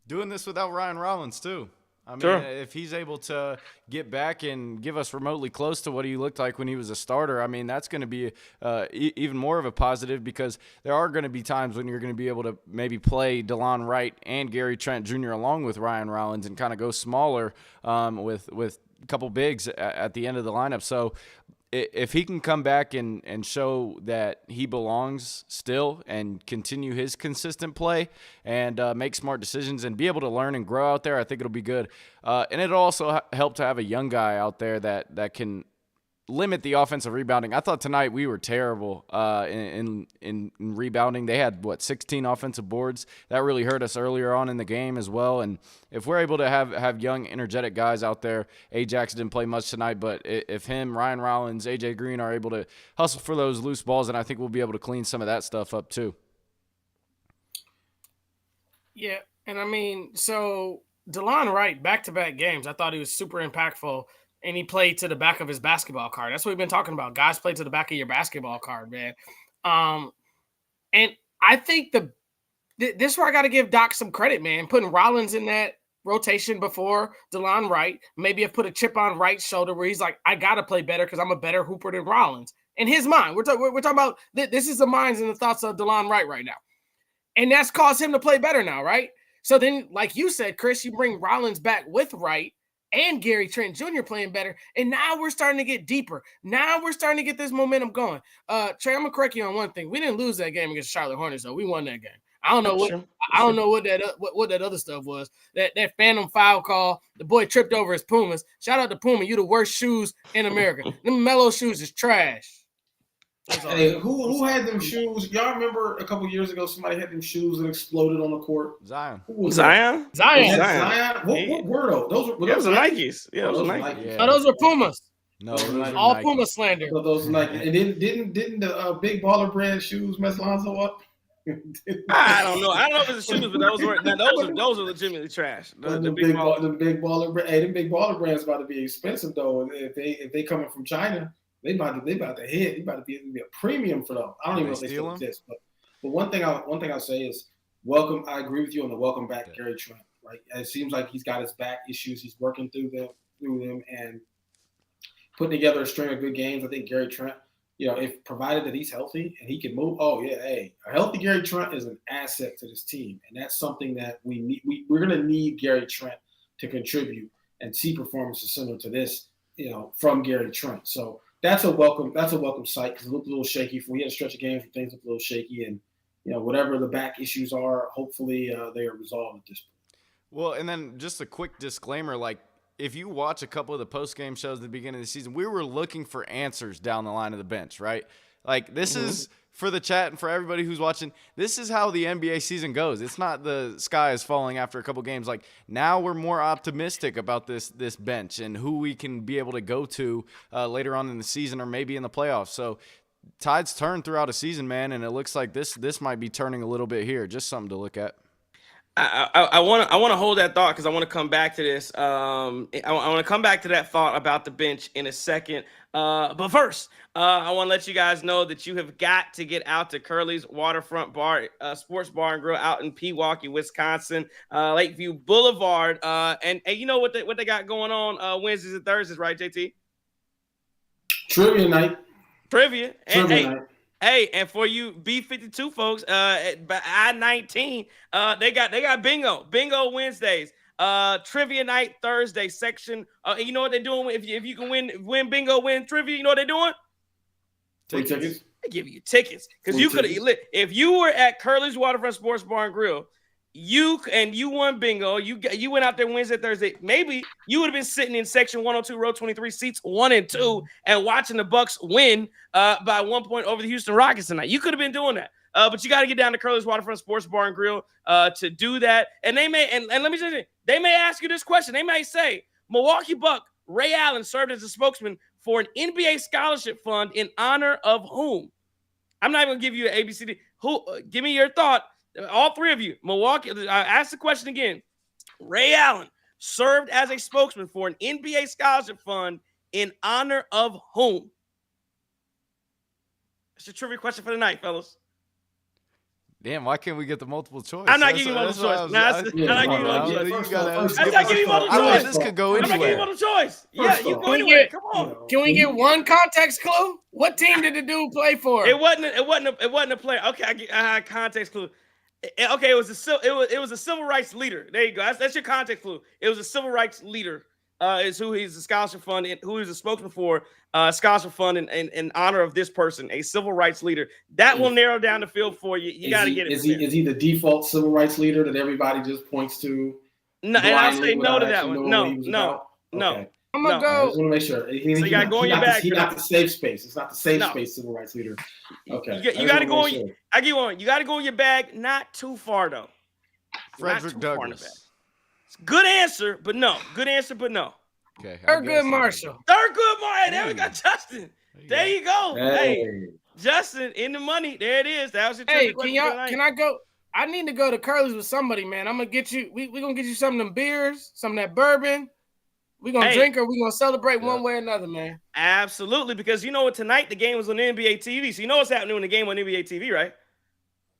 Doing this without Ryan Rollins too. I mean, Sure. If he's able to get back and give us remotely close to what he looked like when he was a starter, I mean, that's going to be even more of a positive, because there are going to be times when you're going to be able to maybe play DeLon Wright and Gary Trent Jr. along with Ryan Rollins and kind of go smaller with a couple bigs at the end of the lineup. So if he can come back and show that he belongs still and continue his consistent play and make smart decisions and be able to learn and grow out there, I think it'll be good. And it'll also help to have a young guy out there that can limit the offensive rebounding. I thought tonight we were terrible in rebounding. They had 16 offensive boards. That really hurt us earlier on in the game as well. And if we're able to have young, energetic guys out there, Ajax didn't play much tonight, but if him, Ryan Rollins, AJ Green are able to hustle for those loose balls, then I think we'll be able to clean some of that stuff up too. Yeah, and I mean, so DeLon Wright, back-to-back games, I thought he was super impactful. And he played to the back of his basketball card. That's what we've been talking about. Guys play to the back of your basketball card, man. And I think this is where I got to give Doc some credit, man. Putting Rollins in that rotation before DeLon Wright, maybe have put a chip on Wright's shoulder where he's like, I got to play better because I'm a better hooper than Rollins. In his mind, we're talking about this is the minds and the thoughts of DeLon Wright right now. And that's caused him to play better now, right? So then, like you said, Chris, you bring Rollins back with Wright and Gary Trent Jr. playing better, and now we're starting to get deeper. Now we're starting to get this momentum going. Trey, I'm gonna correct you on one thing. We didn't lose that game against Charlotte Hornets, though. We won that game. I don't know what that other stuff was. That phantom foul call. The boy tripped over his Pumas. Shout out to Puma. You the worst shoes in America. Them Mellow shoes is trash. Hey, who had them shoes? Y'all remember a couple years ago somebody had them shoes that exploded on the court? Zion. Zion. What were those? Those were Nikes. Yeah, those were Nikes. Yeah. Oh, those were Pumas. No, those are all Nike. Puma slander. So those Nike. And didn't the big baller brand shoes mess Lonzo up? I don't know. I don't know if it's the shoes, but those are legitimately trash. The big baller brand. Hey, them big baller brands about to be expensive though. If they coming from China. They about to hit. They about to be a premium for them. I don't even know if they still exist. But one thing I'll say is welcome. I agree with you on the welcome back, Gary Trent. Right, it seems like he's got his back issues. He's working through them and putting together a string of good games. I think Gary Trent, if provided that he's healthy and he can move. Oh yeah, hey, a healthy Gary Trent is an asset to this team, and that's something that we need. We're going to need Gary Trent to contribute and see performances similar to this, from Gary Trent. So. That's a welcome sight because it looked a little shaky. We had a stretch of games where things looked a little shaky, and whatever the back issues are, hopefully they are resolved at this point. Well, and then just a quick disclaimer, like if you watch a couple of the post-game shows at the beginning of the season, we were looking for answers down the line of the bench, right? Like this is for the chat and for everybody who's watching, this is how the NBA season goes. It's not the sky is falling after a couple games. Like now we're more optimistic about this bench and who we can be able to go to later on in the season or maybe in the playoffs. So tides turn throughout a season, man, and it looks like this might be turning a little bit here. Just something to look at. I want to hold that thought because I want to come back to this. I want to come back to that thought about the bench in a second. But first, I want to let you guys know that you have got to get out to Curly's Waterfront Bar, Sports Bar and Grill out in Pewaukee, Wisconsin, Lakeview Boulevard. And you know what they got going on Wednesdays and Thursdays, right, JT? Trivia night. Trivia. And, night. Hey, and for you B52 folks, at I-19, they got bingo Wednesdays, trivia night Thursday section. You know what they're doing if you can win bingo, win trivia. You know what they're doing? Free tickets. They give you tickets because you could have, if you were at Curly's Waterfront Sports Bar and Grill, you won bingo. You went out there Wednesday, Thursday. Maybe you would have been sitting in section 102, row 23, seats 1 and 2, and watching the Bucks win by 1 point over the Houston Rockets tonight. You could have been doing that, but you got to get down to Curly's Waterfront Sports Bar and Grill to do that. And they may, and let me tell you, they may ask you this question. They may say, Milwaukee Buck Ray Allen served as a spokesman for an NBA scholarship fund in honor of whom? I'm not even going to give you an ABCD. Who? Give me your thought. All three of you. Milwaukee, I ask the question again. Ray Allen served as a spokesman for an NBA scholarship fund in honor of whom? It's a trivia question for the night, fellas. Damn, why can't we get the multiple choice? I'm not giving you multiple choice. I'm not giving you multiple choice. I'm not giving you multiple choice. This could go I'm not giving you anywhere. multiple choice. Yeah, you go anywhere. Come on. Can we get one context clue? What team did the dude play for? It wasn't a player. Okay, I had context clue. Okay, it was a civil rights leader. There you go. That's your context clue. It was a civil rights leader. Is who he's a scholarship fund, who he's a spokesman for, scholarship fund in honor of this person, a civil rights leader. That will narrow down the field for you. You got to get it. Is he the default civil rights leader that everybody just points to? No, and I'll say no to that one. No. Okay. I'm gonna go. I just want to make sure. So you got to go in your bag. He's not the safe space. It's not the safe space civil rights leader. Okay. You got to go. I give one. You got to go in your bag. Not too far though. Frederick Douglass. Good answer, but no. Good answer, but no. Okay. Thurgood Marshall. Thurgood Marshall. There we go, Justin. There you go. Hey. Justin in the money. There it is. That was your Hey, can I go? I need to go to Curly's with somebody, man. I'm gonna get you. We gonna get you some of them beers, some of that bourbon. We gonna drink or we gonna celebrate one way or another, man. Absolutely, because you know what? Tonight the game was on NBA TV, so you know what's happening when the game on NBA TV, right?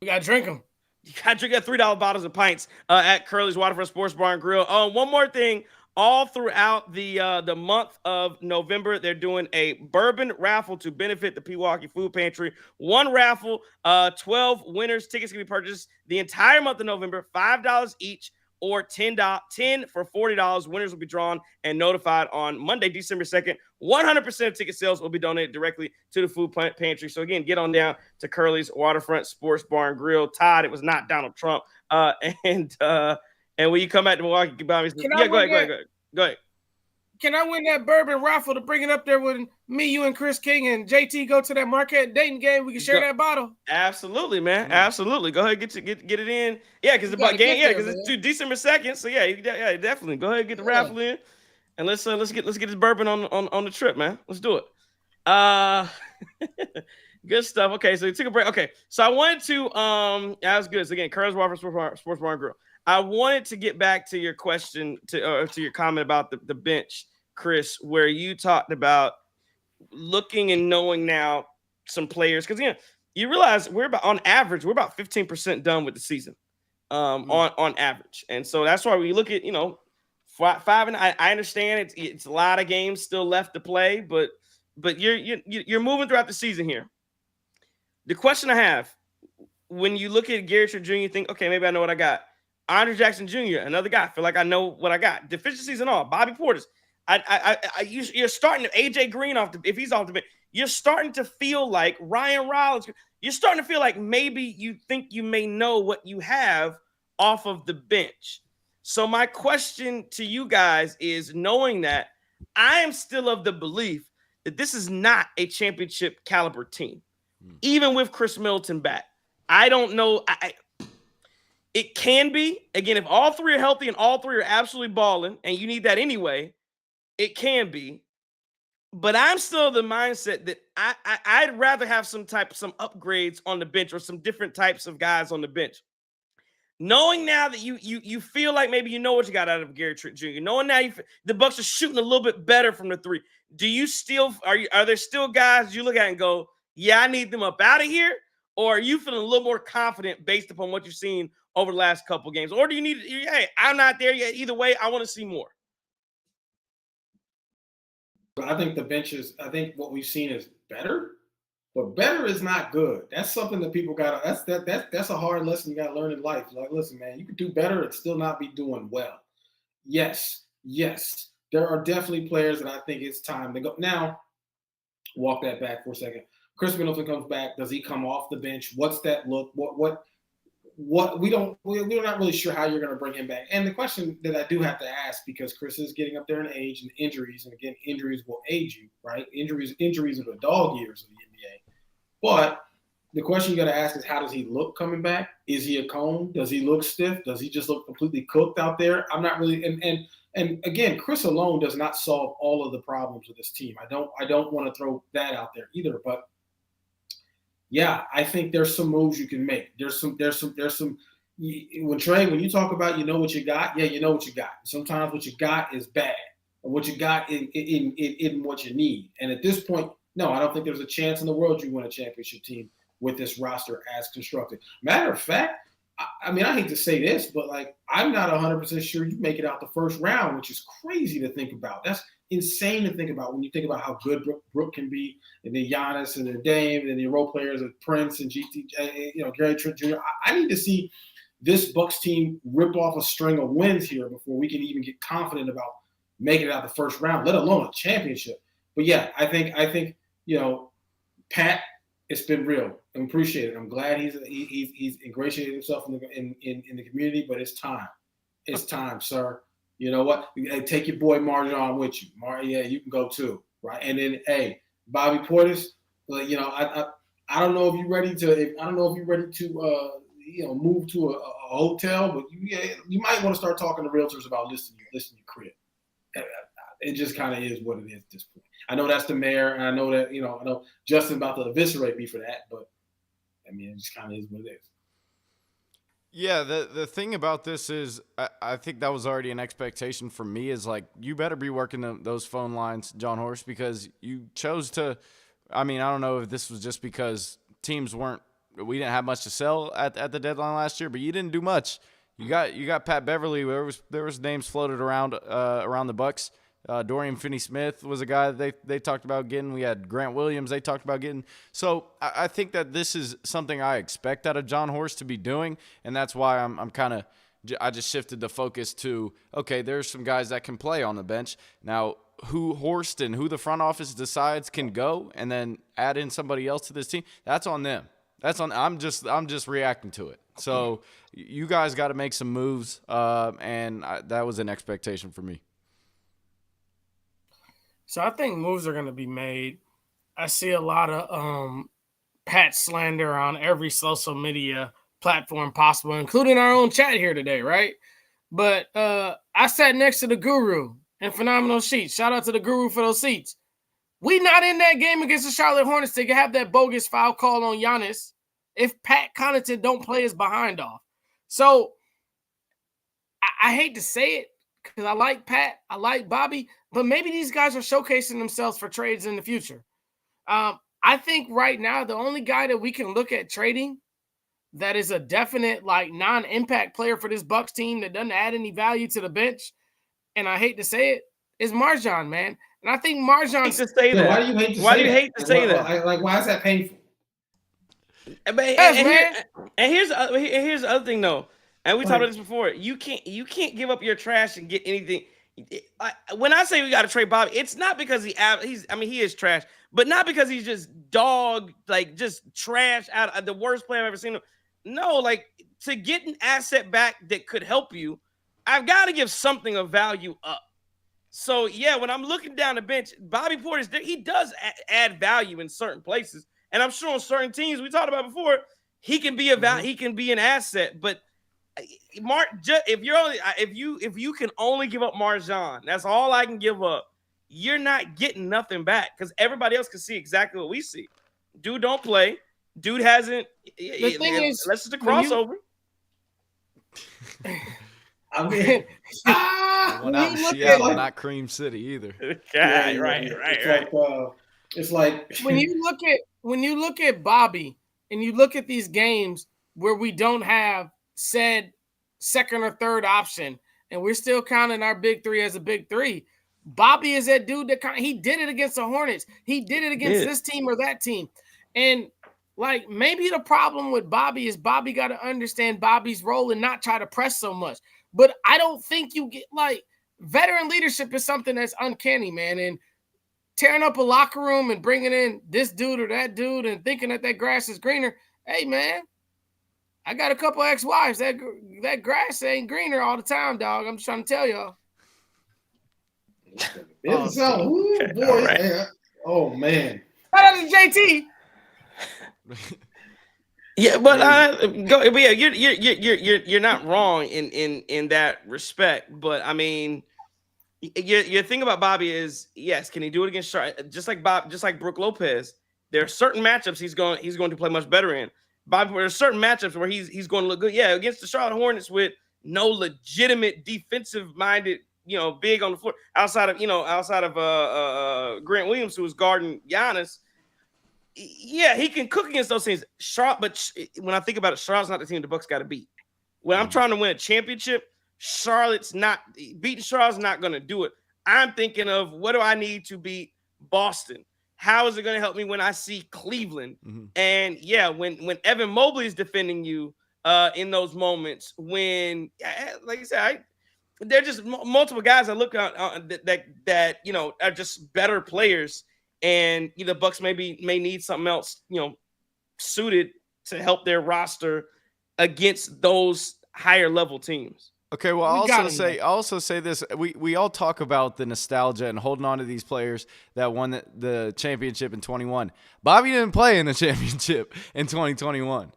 We gotta drink them. You gotta drink that $3 bottles of pints at Curly's Waterfront Sports Bar and Grill. One more thing. All throughout the month of November, they're doing a bourbon raffle to benefit the Milwaukee Food Pantry. One raffle, 12 winners. Tickets can be purchased the entire month of November, $5 each, or $10 for $40. Winners will be drawn and notified on Monday, December 2nd. 100% of ticket sales will be donated directly to the food pantry. So again, get on down to Curly's Waterfront Sports Bar and Grill. Todd, it was not Donald Trump. And when you come back to Milwaukee, go ahead. Can I win that bourbon raffle to bring it up there with me, you, and Chris King and JT go to that Marquette Dayton game? We can share that bottle. Absolutely, man. Absolutely. Go ahead, get it in. Yeah, because the game. Yeah, because it's December 2nd. So yeah, definitely. Go ahead, and get the raffle in, and let's get this bourbon on the trip, man. Let's do it. Good stuff. Okay, so you took a break. Okay, so I wanted to that was good. So again, Curly's Waterfront Sports Bar and Grill. I wanted to get back to your question to your comment about the bench, Chris, where you talked about looking and knowing now some players, because you realize we're about 15% done with the season, on average, and so that's why we look at 5 and I understand it's a lot of games still left to play, but you're moving throughout the season here. The question I have, when you look at Gary Trent Jr., you think, okay, maybe I know what I got. Andre Jackson Jr., another guy. I feel like I know what I got. Deficiencies and all. Bobby Portis. You're starting to AJ Green if he's off the bench. You're starting to feel like Ryan Rollins. You're starting to feel like maybe you think you may know what you have off of the bench. So my question to you guys is, knowing that, I am still of the belief that this is not a championship caliber team, even with Chris Middleton back. I don't know. It can be. Again, if all three are healthy and all three are absolutely balling, and you need that anyway, it can be. But I'm still the mindset that I'd rather have some upgrades on the bench or some different types of guys on the bench. Knowing now that you feel like maybe you know what you got out of Gary Trent Jr., knowing now the Bucks are shooting a little bit better from the three, do you still are there still guys you look at and go, yeah, I need them up out of here? Or are you feeling a little more confident based upon what you've seen over the last couple of games? Or do you need, hey, I'm not there yet. Either way, I want to see more. But I think I think what we've seen is better. But better is not good. That's something that people got. That's a hard lesson you got to learn in life. Like, listen, man, you can do better and still not be doing well. Yes, there are definitely players that I think it's time to go. Now, walk that back for a second. Chris Middleton comes back. Does he come off the bench? What's that look? We're not really sure how you're going to bring him back. And the question that I do have to ask, because Chris is getting up there in age and injuries, and again, injuries will age you, right? Injuries are the dog years of the NBA. But the question you got to ask is, how does he look coming back? Is he a cone? Does he look stiff? Does he just look completely cooked out there? I'm not really. And again, Chris alone does not solve all of the problems with this team. I don't want to throw that out there either. But yeah, I think there's some moves you can make. There's some. When you talk about you know what you got, yeah, you know what you got. Sometimes what you got is bad, or what you got in what you need. And at this point, no, I don't think there's a chance in the world you win a championship team with this roster as constructed. Matter of fact, I mean, I hate to say this, but like, I'm not 100% sure you make it out the first round, which is crazy to think about. That's insane to think about when you think about how good Brook can be, and then Giannis and then Dame and the role players of Prince and Gary Trent Jr. I need to see this Bucks team rip off a string of wins here before we can even get confident about making it out the first round, let alone a championship. But yeah, I think Pat, it's been real. I appreciate it. I'm glad he's ingratiated himself in the community, but it's time. It's time, sir. You know what? Hey, take your boy Marjan with you. Yeah, you can go too, right? And then, hey, Bobby Portis. I don't know if you're ready to. Move to a hotel, but you might want to start talking to realtors about listing your crib. It just kind of is what it is at this point. I know that's the mayor, and I know that, I know Justin about to eviscerate me for that, but I mean, it just kind of is what it is. Yeah, the thing about this is I think that was already an expectation for me, is like, you better be working those phone lines, John Horst, because you chose to. I mean, I don't know if this was just because we didn't have much to sell at the deadline last year, but you didn't do much. You got Pat Beverly. There was names floated around the Bucks. Dorian Finney-Smith was a guy that they talked about getting. We had Grant Williams they talked about getting. So I think that this is something I expect out of John Horst to be doing, and that's why I just shifted the focus to, okay, there's some guys that can play on the bench. Now, who Horst and who the front office decides can go, and then add in somebody else to this team, that's on them. I'm just reacting to it. So you guys got to make some moves, and that was an expectation for me. So I think moves are going to be made. I see a lot of Pat slander on every social media platform possible, including our own chat here today, right? But I sat next to the Guru in phenomenal sheets. Shout out to the Guru for those seats. We not in that game against the Charlotte Hornets to have that bogus foul call on Giannis if Pat Connaughton don't play his behind off. So I hate to say it, because I like Pat, I like Bobby, but maybe these guys are showcasing themselves for trades in the future. I think right now the only guy that we can look at trading that is a definite non-impact player for this Bucks team that doesn't add any value to the bench, and I hate to say it, is Marjan, man. And I think Marjan. To say that. Why do you hate to say that? Why is that painful? And here's the other thing though. And we talked about this before. You can't give up your trash and get anything. When I say we got to trade Bobby, it's not because he is trash, but not because he's just just trash out, the worst player I've ever seen. No, to get an asset back that could help you, I've got to give something of value up. So yeah, when I'm looking down the bench, Bobby Portis, he does add value in certain places, and I'm sure on certain teams we talked about before, he can be he can be an asset, but. If you can only give up Marjan, that's all I can give up. You're not getting nothing back because everybody else can see exactly what we see. Dude don't play. Dude hasn't. The thing is, let's just a crossover. I mean, Seattle, not Cream City either. Right. It's like when you look at Bobby and you look at these games where we don't have said second or third option, and we're still counting our big three as a big three. Bobby is that dude that he did it against the Hornets. He did it against this team or that team. And like maybe the problem with Bobby is Bobby got to understand Bobby's role and not try to press so much. But I don't think you get like veteran leadership is something that's uncanny, man. And tearing up a locker room and bringing in this dude or that dude and thinking that grass is greener. Hey, man, I got a couple ex-wives. That grass ain't greener all the time, dog. I'm just trying to tell y'all. Oh man. Shout out to JT. Yeah, but you're not wrong in that respect. But I mean, your thing about Bobby is, yes, can he do it against Charlotte? Just like Brook Lopez, there are certain matchups he's going to play much better in. Bobby, there are certain matchups where he's going to look good. Yeah, against the Charlotte Hornets with no legitimate defensive minded, big on the floor outside of Grant Williams, who was guarding Giannis. Yeah, he can cook against those things. Charlotte, but when I think about it, Charlotte's not the team the Bucks got to beat. When I'm trying to win a championship, Charlotte's not beating. Charlotte's not going to do it. I'm thinking of what do I need to beat Boston? How is it going to help me when I see Cleveland? Mm-hmm. And yeah, when Evan Mobley is defending you in those moments, when like I said, they're just multiple guys I look at that are just better players. And the Bucks may need something else, suited to help their roster against those higher level teams. Okay, well, I'll also say this. We all talk about the nostalgia and holding on to these players that won the championship in 21. Bobby didn't play in the championship in 2021.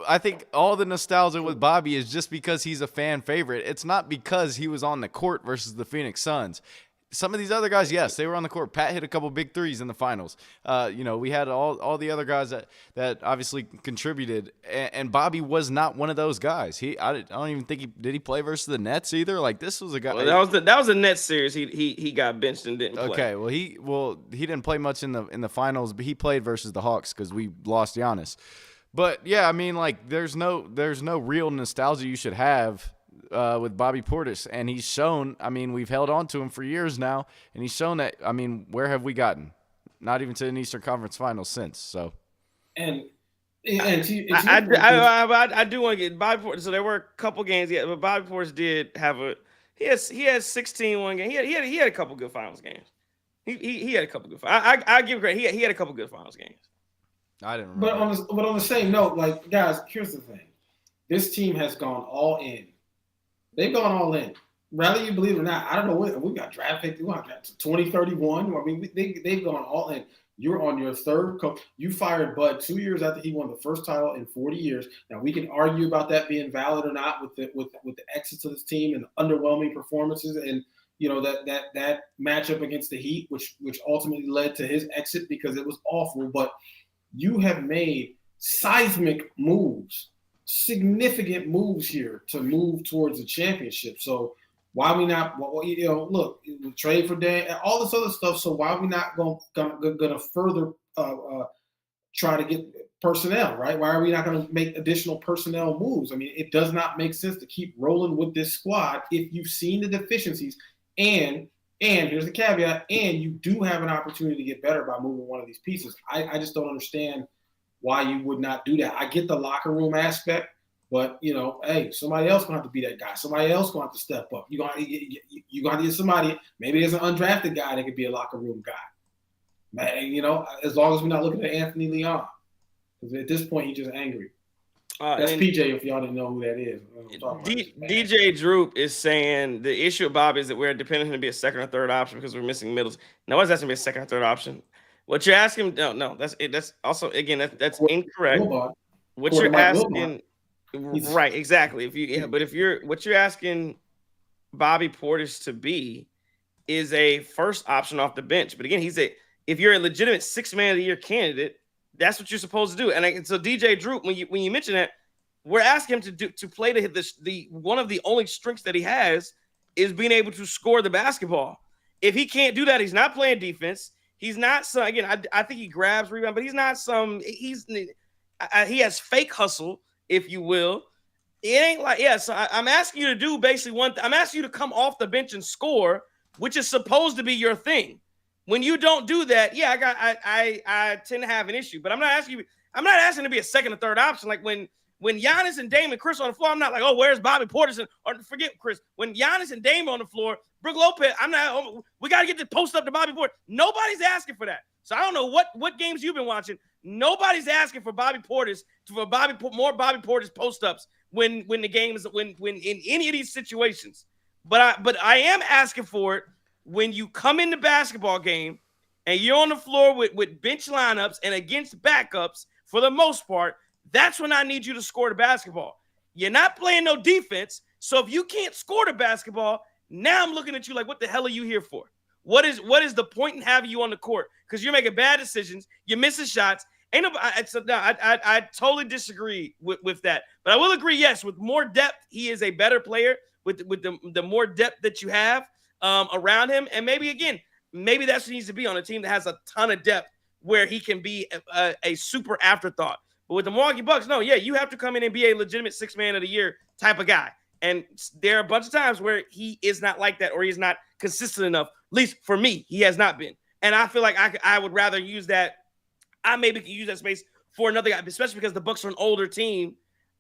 I think all the nostalgia with Bobby is just because he's a fan favorite. It's not because he was on the court versus the Phoenix Suns. Some of these other guys, yes, they were on the court. Pat hit a couple big threes in the finals. We had all the other guys that obviously contributed, and Bobby was not one of those guys. I don't even think did he play versus the Nets either. Like this was a guy. Well, that was a Nets series. He got benched and didn't play. Okay, well he didn't play much in the finals, but he played versus the Hawks because we lost Giannis. But yeah, I mean, like there's no real nostalgia you should have with Bobby Portis, and he's shown. I mean, we've held on to him for years now, and he's shown that. I mean, where have we gotten? Not even to an Eastern Conference Finals since. So, I do want to get Bobby Portis. So there were a couple games, yeah, but Bobby Portis did have he has 16 one game. He had a couple good Finals games. He had a couple good. I give credit. He had a couple good Finals games. I didn't remember. But on the same note, like guys, here's the thing: this team has gone all in. They've gone all in. Whether you believe it or not, I don't know what we got draft pick. We got 2031. I mean, they've gone all in. You're on your third coach. You fired Bud 2 years after he won the first title in 40 years. Now we can argue about that being valid or not with the exits of this team and the underwhelming performances and that matchup against the Heat, which ultimately led to his exit because it was awful. But you have made seismic moves. Significant moves here to move towards the championship. So why we not? Look, trade for Dan, all this other stuff. So why are we not going to further try to get personnel? Right? Why are we not going to make additional personnel moves? I mean, it does not make sense to keep rolling with this squad if you've seen the deficiencies. And here's the caveat: and you do have an opportunity to get better by moving one of these pieces. I just don't understand why you would not do that. I get the locker room aspect, but hey, somebody else gonna have to be that guy. Somebody else gonna have to step up. You're gonna get somebody. Maybe there's an undrafted guy that could be a locker room guy. Man, as long as we're not looking at Anthony Leon, because at this point he's just angry. That's PJ. If y'all didn't know who that is, DJ Droop is saying the issue with Bob is that we're dependent to be a second or third option because we're missing Middleton. No one's asking to be a second or third option. What you're asking, no, that's it. That's also again that's incorrect. What you're asking, right? Exactly. What you're asking Bobby Portis to be is a first option off the bench. But again, if you're a legitimate 6 man of the year candidate, that's what you're supposed to do. And so DJ Droop, when you mention that, we're asking him to play the one of the only strengths that he has is being able to score the basketball. If he can't do that, he's not playing defense. He's not some, again, I think he grabs rebound, but he's not he has fake hustle, if you will. It ain't like, so I'm asking you to do basically I'm asking you to come off the bench and score, which is supposed to be your thing. When you don't do that, yeah, I tend to have an issue. But I'm not asking to be a second or third option. Like when Giannis and Dame and Chris on the floor, I'm not like, oh, where's Bobby Portis? Or forget Chris. When Giannis and Dame on the floor, Brook Lopez, we got to get the post up to Bobby Portis. Nobody's asking for that. So I don't know what games you've been watching. Nobody's asking for Bobby Portis, more Bobby Portis post ups when in any of these situations. But I am asking for it when you come in the basketball game and you're on the floor with bench lineups and against backups for the most part. That's when I need you to score the basketball. You're not playing no defense, so if you can't score the basketball, now I'm looking at you like, what the hell are you here for? What is the point in having you on the court? Because you're making bad decisions, you're missing shots. I totally disagree with that. But I will agree, yes, with more depth, he is a better player with the more depth that you have around him. And maybe that's what he needs to be on a team that has a ton of depth where he can be a super afterthought. But with the Milwaukee Bucks, no, yeah, you have to come in and be a legitimate sixth man of the year type of guy. And there are a bunch of times where he is not like that or he's not consistent enough. At least for me, he has not been. And I feel like I would rather use that. I maybe could use that space for another guy, especially because the Bucks are an older team.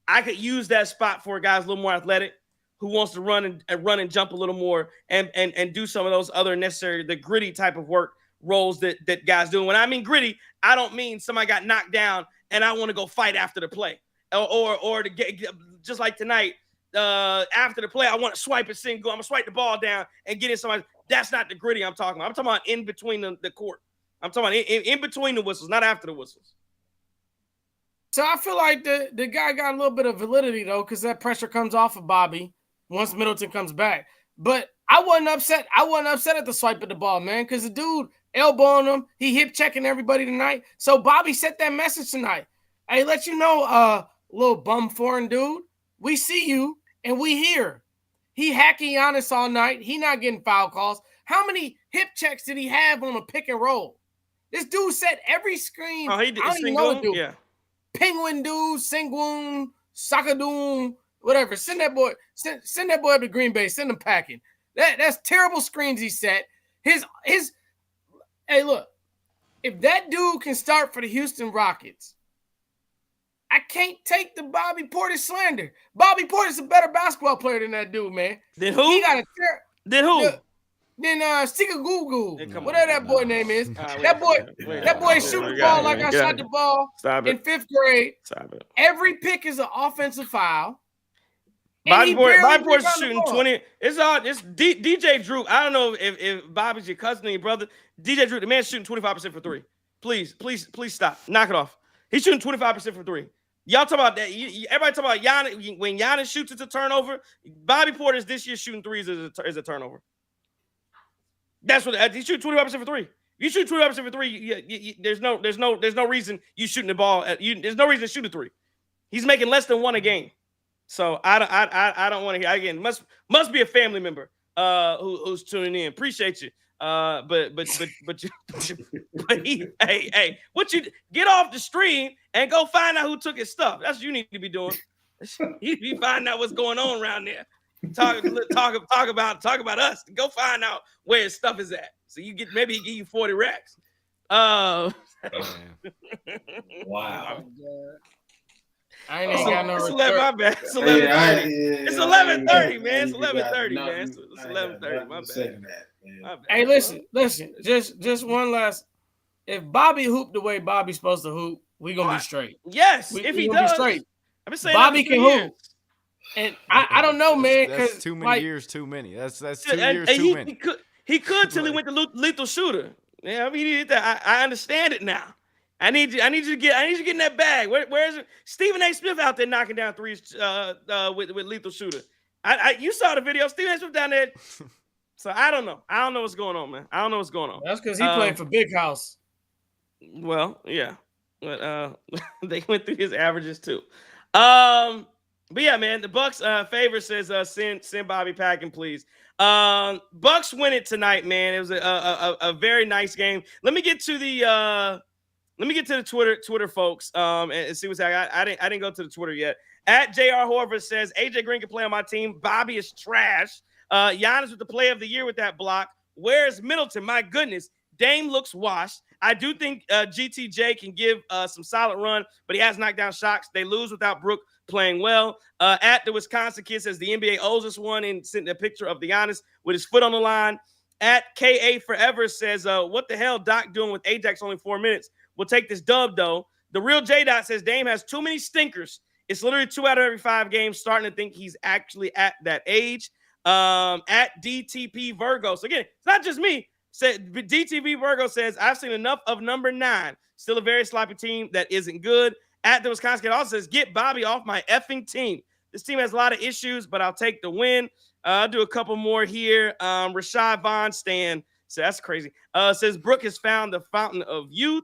I could use that spot for a guy who's a little more athletic, who wants to run and jump a little more and do some of those other necessary, the gritty type of work roles that guys do. When I mean gritty, I don't mean somebody got knocked down and I want to go fight after the play. Or to get just like tonight, after the play, I want to swipe a single. I'm going to swipe the ball down and get in somebody. That's not the gritty I'm talking about. I'm talking about in between the court. I'm talking about in between the whistles, not after the whistles. So I feel like the guy got a little bit of validity, though, because that pressure comes off of Bobby once Middleton comes back. But I wasn't upset. I wasn't upset at the swipe of the ball, man, because the dude elbowing him. He hip checking everybody tonight. So Bobby sent that message tonight. Hey, let you know, little bum foreign dude, we see you and we here. He hacking Giannis all night. He not getting foul calls. How many hip checks did he have on a pick and roll? This dude set every screen. Oh, he did. I don't even know the dude. Yeah. Penguin dude, Singwoon, Sakadoon, whatever. Send that boy up to Green Bay. Send him packing. That's terrible screens he set. His hey, look, if that dude can start for the Houston Rockets, I can't take the Bobby Portis slander. Bobby Portis is a better basketball player than that dude, man. Then who? He got a Then who? Then Sikagugu, Yeah, whatever that boy name is. That boy shoot the ball like I shot the ball in 5th grade. Stop it. Every pick is an offensive foul. Bobby Portis is shooting 20. It's DJ Drew. I don't know if Bobby's your cousin or your brother. DJ Drew, the man's shooting 25% for three. Please stop. Knock it off. He's shooting 25% for three. Y'all talk about that. Everybody talk about Giannis. When Giannis shoots, it's a turnover. Bobby Portis this year shooting threes is a turnover. That's what he shoots 25% for three. You shoot 25% for three. There's no reason you shooting the ball. There's no reason to shoot a three. He's making less than one a game. So I don't want to hear again. Must be a family member who's tuning in. Appreciate you. But hey, what you get off the stream and go find out who took his stuff. That's what you need to be doing. You need to be finding out what's going on around there. Talk about us. Go find out where his stuff is at. So you maybe he give you 40 racks. Wow. I ain't got no. My bad. It's 11:30. It's 11:30, man. It's 11:30, man. It's 11:30. My bad. Hey, listen. Just one last. If Bobby hooped the way Bobby's supposed to hoop, we gonna be straight. Yes, if he does, be straight. I've been saying Bobby can hoop. And I don't know, man. That's too many years too many. That's 2 years too many. He could till he went to lethal shooter. Yeah, I mean, he did that. I understand it now. I need you to get in that bag. Where is it? Stephen A. Smith out there knocking down threes with lethal shooter. You saw the video. Stephen A. Smith down there. So I don't know. I don't know what's going on, man. I don't know what's going on. That's because he played for Big House. Well, yeah, but they went through his averages too. But yeah, man, the Bucks favor says send Bobby packing, please. Bucks win it tonight, man. It was a very nice game. Let me get to the Twitter folks and see what's happening. I didn't go to the Twitter yet. At JR Horvath says AJ Green can play on my team. Bobby is trash. Giannis with the play of the year with that block. Where's Middleton? My goodness. Dame looks washed. I do think GTJ can give some solid run, but he has knocked down shots. They lose without Brook playing well. At the Wisconsin kid says the NBA owes us one, and sent a picture of Giannis with his foot on the line. At KA Forever says, what the hell Doc doing with Ajax only 4 minutes? We'll take this dub, though. The real J-Dot says Dame has too many stinkers. It's literally 2 out of every 5 games, starting to think he's actually at that age. At DTP Virgo. So, again, it's not just me. DTP Virgo says, I've seen enough of number 9. Still a very sloppy team that isn't good. At the Wisconsin kid also says, get Bobby off my effing team. This team has a lot of issues, but I'll take the win. I'll do a couple more here. Rashad Von Stan, so that's crazy. Says Brook has found the fountain of youth.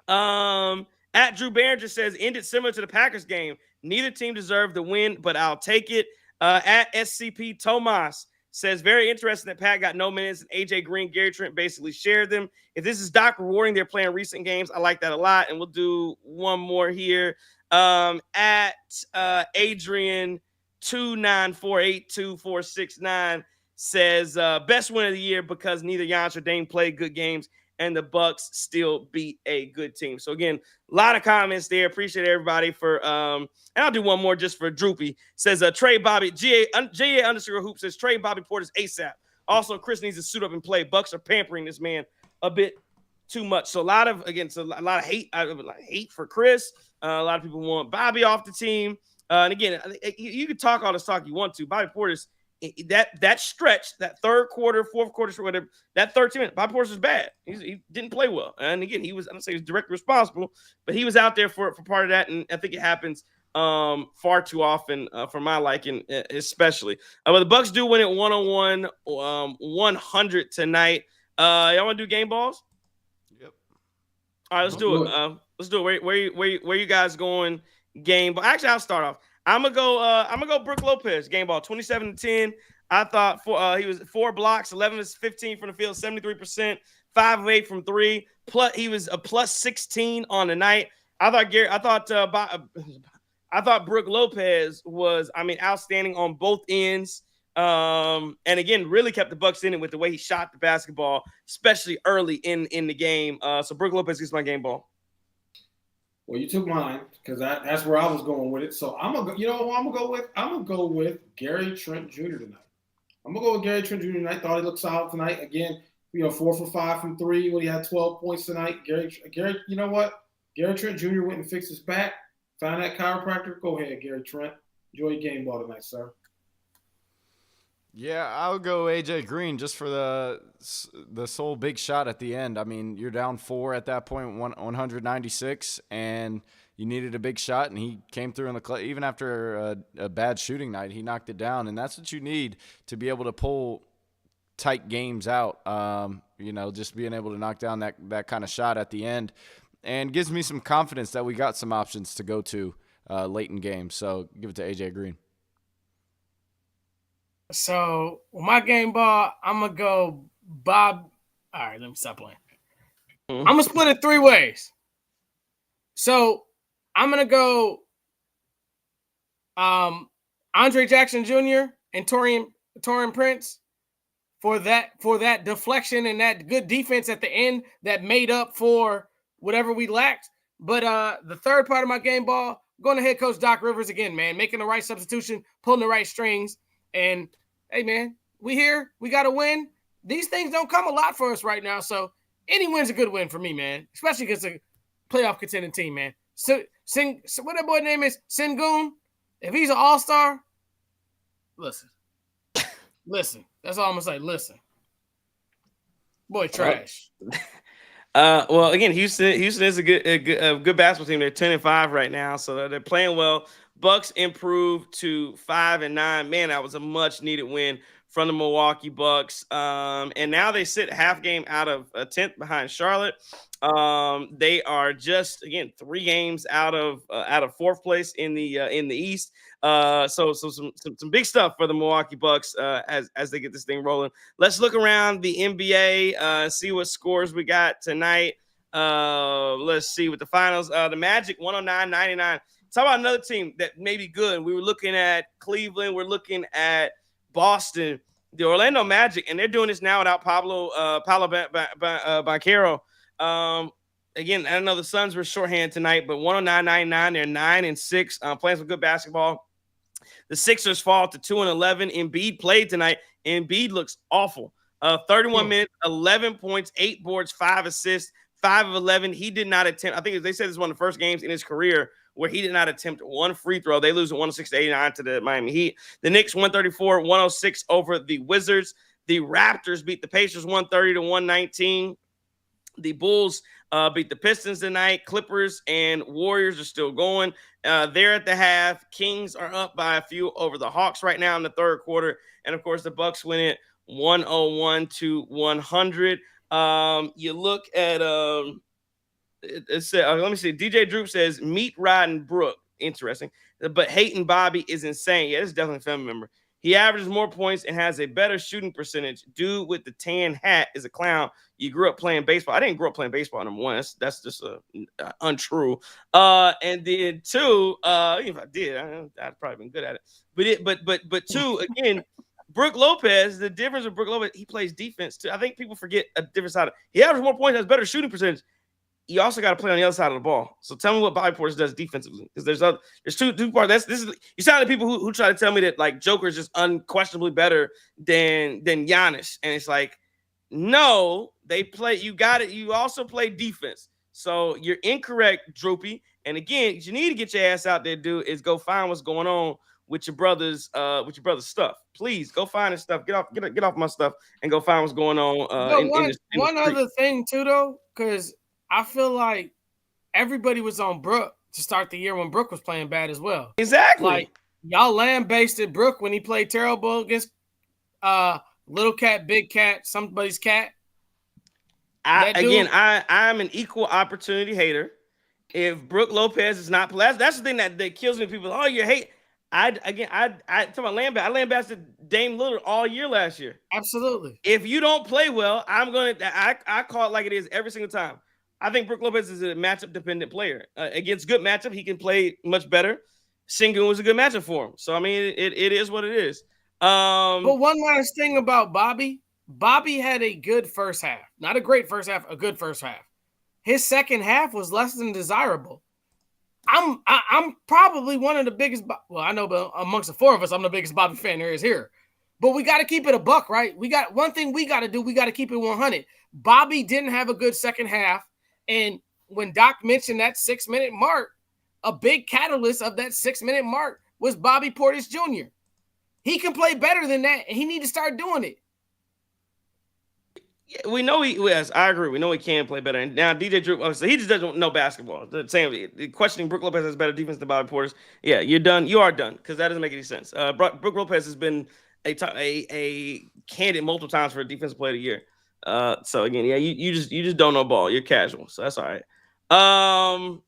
At Drew Behringer says, ended similar to the Packers game. Neither team deserved the win, but I'll take it. At SCP Tomas says, very interesting that Pat got no minutes and AJ Green, Gary Trent basically shared them. If this is Doc rewarding their playing recent games, I like that a lot. And we'll do one more here. At Adrian 294824469 says, best win of the year because neither Giannis or Dame played good games and the Bucks still beat a good team. So again, a lot of comments there. Appreciate everybody for and I'll do one more just for Droopy. Says trade Bobby GA _hoop says trade Bobby Portis ASAP. Also, Chris needs to suit up and play. Bucks are pampering this man a bit too much. So a lot of hate for Chris. A lot of people want Bobby off the team. And again, you can talk all this talk you want to. Bobby Portis, that stretch, that third quarter, fourth quarter, whatever, that 13 minutes, Bobby Portis was bad. He didn't play well. And again, I don't say he was directly responsible, but he was out there for part of that. And I think it happens far too often for my liking, especially. But the Bucks do win it 101, 100 tonight. Y'all want to do game balls? Yep. All right, let's do it. Let's do it. Where you guys going? Game ball. Actually, I'll start off. I'm gonna go Brook Lopez game ball 27-10. I thought he was 4 blocks, 11 of 15 from the field, 73%, 5 of 8 from 3. Plus he was a plus 16 on the night. I thought Brook Lopez was outstanding on both ends. And again, really kept the Bucks in it with the way he shot the basketball, especially early in the game. So Brook Lopez gets my game ball. Well, you took mine because that's where I was going with it. So I'm gonna go. You know who I'm gonna go with? I'm gonna go with Gary Trent Jr. tonight. I'm gonna go with Gary Trent Jr. tonight. Thought he looked solid tonight. Again, 4 for 5 from 3 when he had 12 points tonight. Gary, you know what? Gary Trent Jr. went and fixed his back. Found that chiropractor. Go ahead, Gary Trent. Enjoy your game ball tonight, sir. Yeah, I'll go AJ Green just for the sole big shot at the end. I mean, you're down 4 at that point, 196, and you needed a big shot, and he came through in the clutch. Even after a bad shooting night, he knocked it down, and that's what you need to be able to pull tight games out. Just being able to knock down that kind of shot at the end, and gives me some confidence that we got some options to go to late in games. So give it to AJ Green. So with my game ball, I'm gonna go Bob. All right, let me stop playing. I'm gonna split it 3 ways. So I'm gonna go Andre Jackson Jr. and Taurean Prince for that deflection and that good defense at the end that made up for whatever we lacked. But the third part of my game ball, going to head coach Doc Rivers again, man, making the right substitution, pulling the right strings. And hey, man, we here. We got to win. These things don't come a lot for us right now. So any win's a good win for me, man, especially against a playoff contending team, man. So what that boy name is, Sengun, if he's an all-star, listen. That's all I'm going to say. Listen. Boy, trash. Well, again, Houston is a good basketball team. They're 10-5 right now, so they're playing well. Bucks improved to 5-9. Man, that was a much needed win from the Milwaukee Bucks. And now they sit half game out of 10th behind Charlotte. They are just 3 games out of 4th place in the East. So some big stuff for the Milwaukee Bucks as they get this thing rolling. Let's look around the NBA, see what scores we got tonight. Let's see with the finals. The Magic 109-99. Talk about another team that may be good. We were looking at Cleveland. We're looking at Boston. the Orlando Magic, and they're doing this now without Paulo Banchero. Again, I know the Suns were shorthand tonight, but 109.99, they're 9-6, playing some good basketball. The Sixers fall to 2-11. Embiid played tonight. Embiid looks awful. 31 minutes, 11 points, 8 boards, 5 assists, 5 of 11. He did not attempt. I think they said this is one of the first games in his career where he did not attempt one free throw. They lose 106-89 to the Miami Heat. The Knicks 134-106 over the Wizards. The Raptors beat the Pacers 130-119. The Bulls beat the Pistons tonight. Clippers and Warriors are still going. They're at the half. Kings are up by a few over the Hawks right now in the third quarter. And, of course, the Bucks win it 101-100. You look at let me see. DJ Droop says, meet riding Brook. Interesting. But hating Bobby is insane. Yeah, this is definitely a family member. He averages more points and has a better shooting percentage. Dude with the tan hat is a clown. You grew up playing baseball. I didn't grow up playing baseball, number one. That's just untrue. And then two, if I did, I'd probably been good at it. But two, again, Brook Lopez, the difference with Brook Lopez, he plays defense too. I think people forget a different side. He averages more points, has better shooting percentage. You also got to play on the other side of the ball. So tell me what Bobby Portis does defensively, because there's two parts. You sound like people who try to tell me that like Joker is just unquestionably better than Giannis, and it's like, no, they play. You got it. You also play defense. So you're incorrect, Droopy. And again, you need to get your ass out there, dude. Is go find what's going on with your brother's stuff. Please go find his stuff. Get off my stuff and go find what's going on. One other thing too, though, because I feel like everybody was on Brook to start the year when Brook was playing bad as well. Exactly. Like, y'all lambasted Brook when he played terrible against little cat, big cat, somebody's cat. I'm an equal opportunity hater. If Brook Lopez is not playing, that's the thing that kills me. People, oh, you hate. I talk about lambast. I lambasted Dame Lillard all year last year. Absolutely. If you don't play well, I call it like it is every single time. I think Brook Lopez is a matchup-dependent player. Against good matchup, he can play much better. Sengun was a good matchup for him. So, I mean, it is what it is. But one last thing about Bobby. Bobby had a good first half. Not a great first half, a good first half. His second half was less than desirable. I'm probably one of the biggest – well, I know, but amongst the four of us, I'm the biggest Bobby fan there is here. But we got to keep it a buck, right? We got one thing we got to do. We got to keep it 100. Bobby didn't have a good second half. And when Doc mentioned that 6-minute mark, a big catalyst of that 6-minute mark was Bobby Portis Jr. He can play better than that, and he need to start doing it. Yeah, we know yes, I agree. We know he can play better. And now DJ Drew, so he just doesn't know basketball. Saying questioning Brook Lopez has better defense than Bobby Portis. Yeah, you're done. You are done, because that doesn't make any sense. Brook Lopez has been a candidate multiple times for a defensive player of the year. So again, yeah, you just don't know ball. You're casual, so that's all right. I'm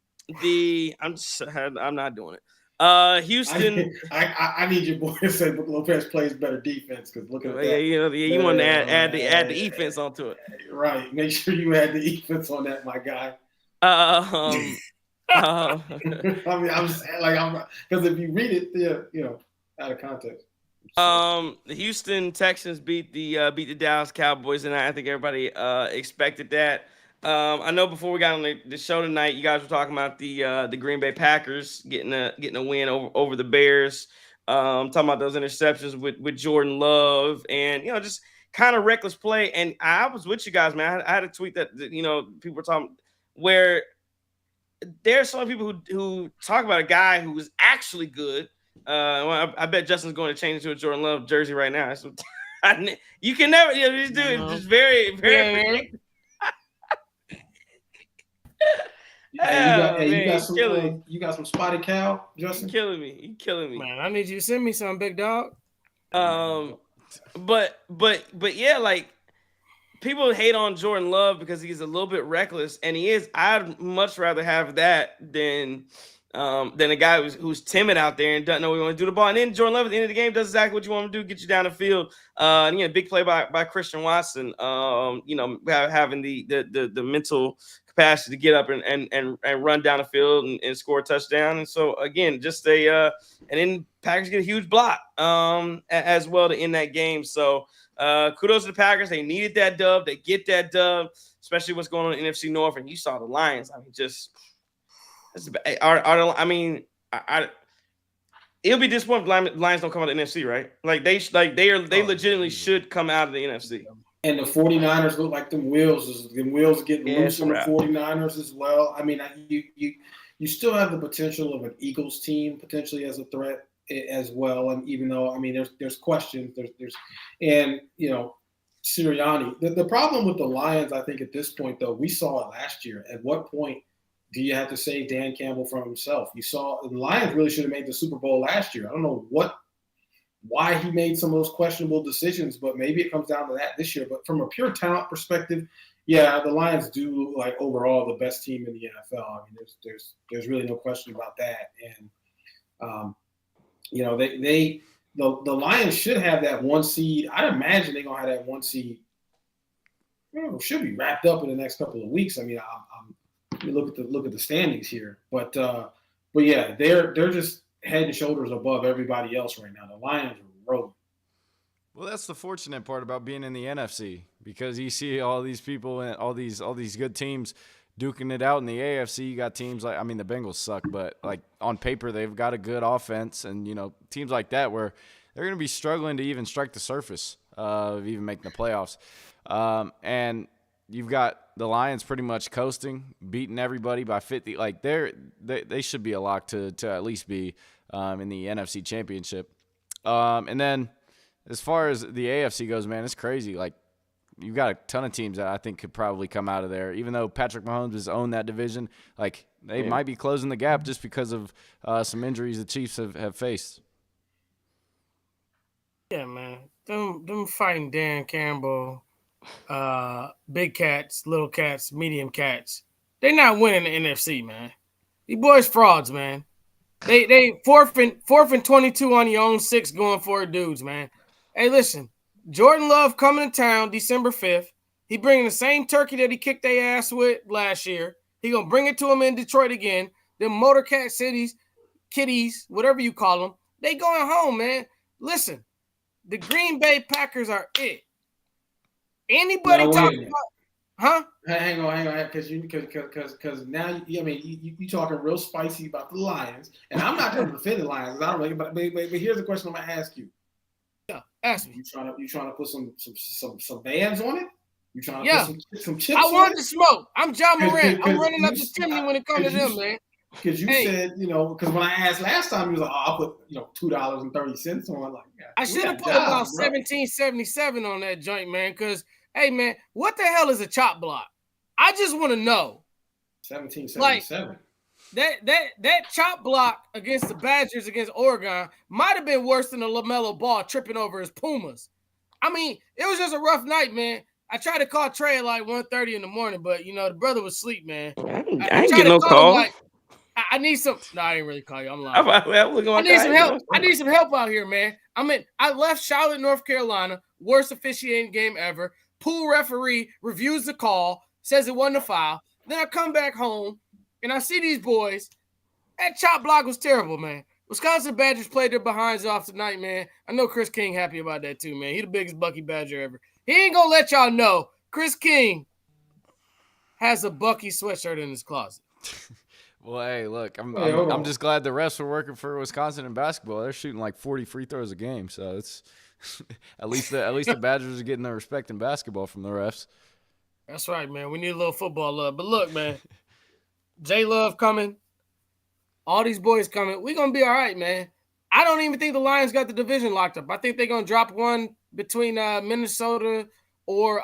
not doing it. Houston. I need your boy to say Brook Lopez plays better defense, because look at that. Yeah, you want to add the defense onto it. Right. Make sure you add the defense on that, my guy. I mean, I'm just like because if you read it, out of context. The Houston Texans beat the Dallas Cowboys, and I think everybody expected that. I know before we got on the show tonight, you guys were talking about the Green Bay Packers getting a win over the Bears. Talking about those interceptions with Jordan Love, and just kind of reckless play. And I was with you guys, man. I had a tweet that people were talking where there's some people who talk about a guy who was actually good. I bet Justin's going to change into a Jordan Love jersey right now. So, you can never, just do it. Just very, very. You got some spotted cow, Justin? You killing me. Man, I need you to send me some, big dog. But yeah, like people hate on Jordan Love because he's a little bit reckless, and he is. I'd much rather have that than a guy who's timid out there and doesn't know what he wants to do the ball. And then Jordan Love at the end of the game does exactly what you want him to do, get you down the field. Big play by Christian Watson. Having the mental capacity to get up and run down the field and score a touchdown. And so again, just and then Packers get a huge block as well to end that game. So kudos to the Packers. They needed that dub. They get that dub, especially what's going on in the NFC North. And you saw the Lions. I mean, it'll be disappointing if the Lions don't come out of the NFC, right? Like they legitimately should come out of the NFC. And the 49ers look like them wheels getting loose on the 49ers as well. I mean, you still have the potential of an Eagles team potentially as a threat as well. And even though, I mean, there's questions, and Sirianni. The problem with the Lions, I think at this point, though, we saw it last year. At what point do you have to save Dan Campbell from himself? You saw the Lions really should have made the Super Bowl last year. I don't know why he made some of those questionable decisions, but maybe it comes down to that this year. But from a pure talent perspective, yeah, the Lions do look like overall the best team in the NFL. I mean, there's really no question about that. And the Lions should have that 1 seed. I'd imagine they're gonna have that 1 seed. Should be wrapped up in the next couple of weeks. I mean, let me look at the standings here, but yeah, they're just head and shoulders above everybody else right now. The Lions are rolling. Well, that's the fortunate part about being in the NFC, because you see all these people and all these good teams duking it out. In the AFC, you got teams like, I mean, the Bengals suck, but like on paper they've got a good offense, and teams like that where they're going to be struggling to even strike the surface of even making the playoffs. And you've got the Lions pretty much coasting, beating everybody by 50. Like they should be a lock to at least be in the NFC Championship. And then as far as the AFC goes, man, it's crazy. Like you've got a ton of teams that I think could probably come out of there. Even though Patrick Mahomes has owned that division, like they might be closing the gap just because of some injuries the Chiefs have faced. Yeah, man. Them fighting Dan Campbell, big cats, little cats, medium cats. They not winning the NFC, man. These boys frauds, man. They fourth and 22 on your own 6 going for it, dudes, man. Hey, listen, Jordan Love coming to town December 5th. He bringing the same turkey that he kicked their ass with last year. He gonna bring it to them in Detroit again. Them Motor Cat Cities, kitties, whatever you call them, they going home, man. Listen, the Green Bay Packers are it. Anybody talking about? Huh? Hang on, because now you talking real spicy about the Lions, and I'm not going to defend the Lions. I don't really, but here's the question I'm going to ask you. Yeah, ask me. You trying to put some bands on it? You trying to put some chips? I on want it? the smoke. I'm John Moran. I'm running up the chimney when it comes to them, man. Because you said, because when I asked last time, you was like, I'll put $2.30 on. Like, I should have put about $17.77 on that joint, man. Because hey, man, what the hell is a chop block? I just want to know. $17.77. Like, that chop block against the Badgers against Oregon might have been worse than a LaMelo Ball tripping over his Pumas. I mean, it was just a rough night, man. I tried to call Trey at like 1:30 in the morning, but the brother was asleep, man. I ain't getting no call. I need some. No, I didn't really call you. I'm lying. I need some help. I need some help out here, man. I left Charlotte, North Carolina, worst officiating game ever. Pool referee reviews the call, says it wasn't a foul. Then I come back home and I see these boys. That chop block was terrible, man. Wisconsin Badgers played their behinds off tonight, man. I know Chris King happy about that too, man. He the biggest Bucky Badger ever. He ain't gonna let y'all know Chris King has a Bucky sweatshirt in his closet. Well, hey, look, I'm just glad the refs were working for Wisconsin in basketball. They're shooting like 40 free throws a game, so it's at least the Badgers are getting their respect in basketball from the refs. That's right, man. We need a little football love. But look, man, J Love coming, all these boys coming. We're gonna be all right, man. I don't even think the Lions got the division locked up. I think they're gonna drop one between Minnesota or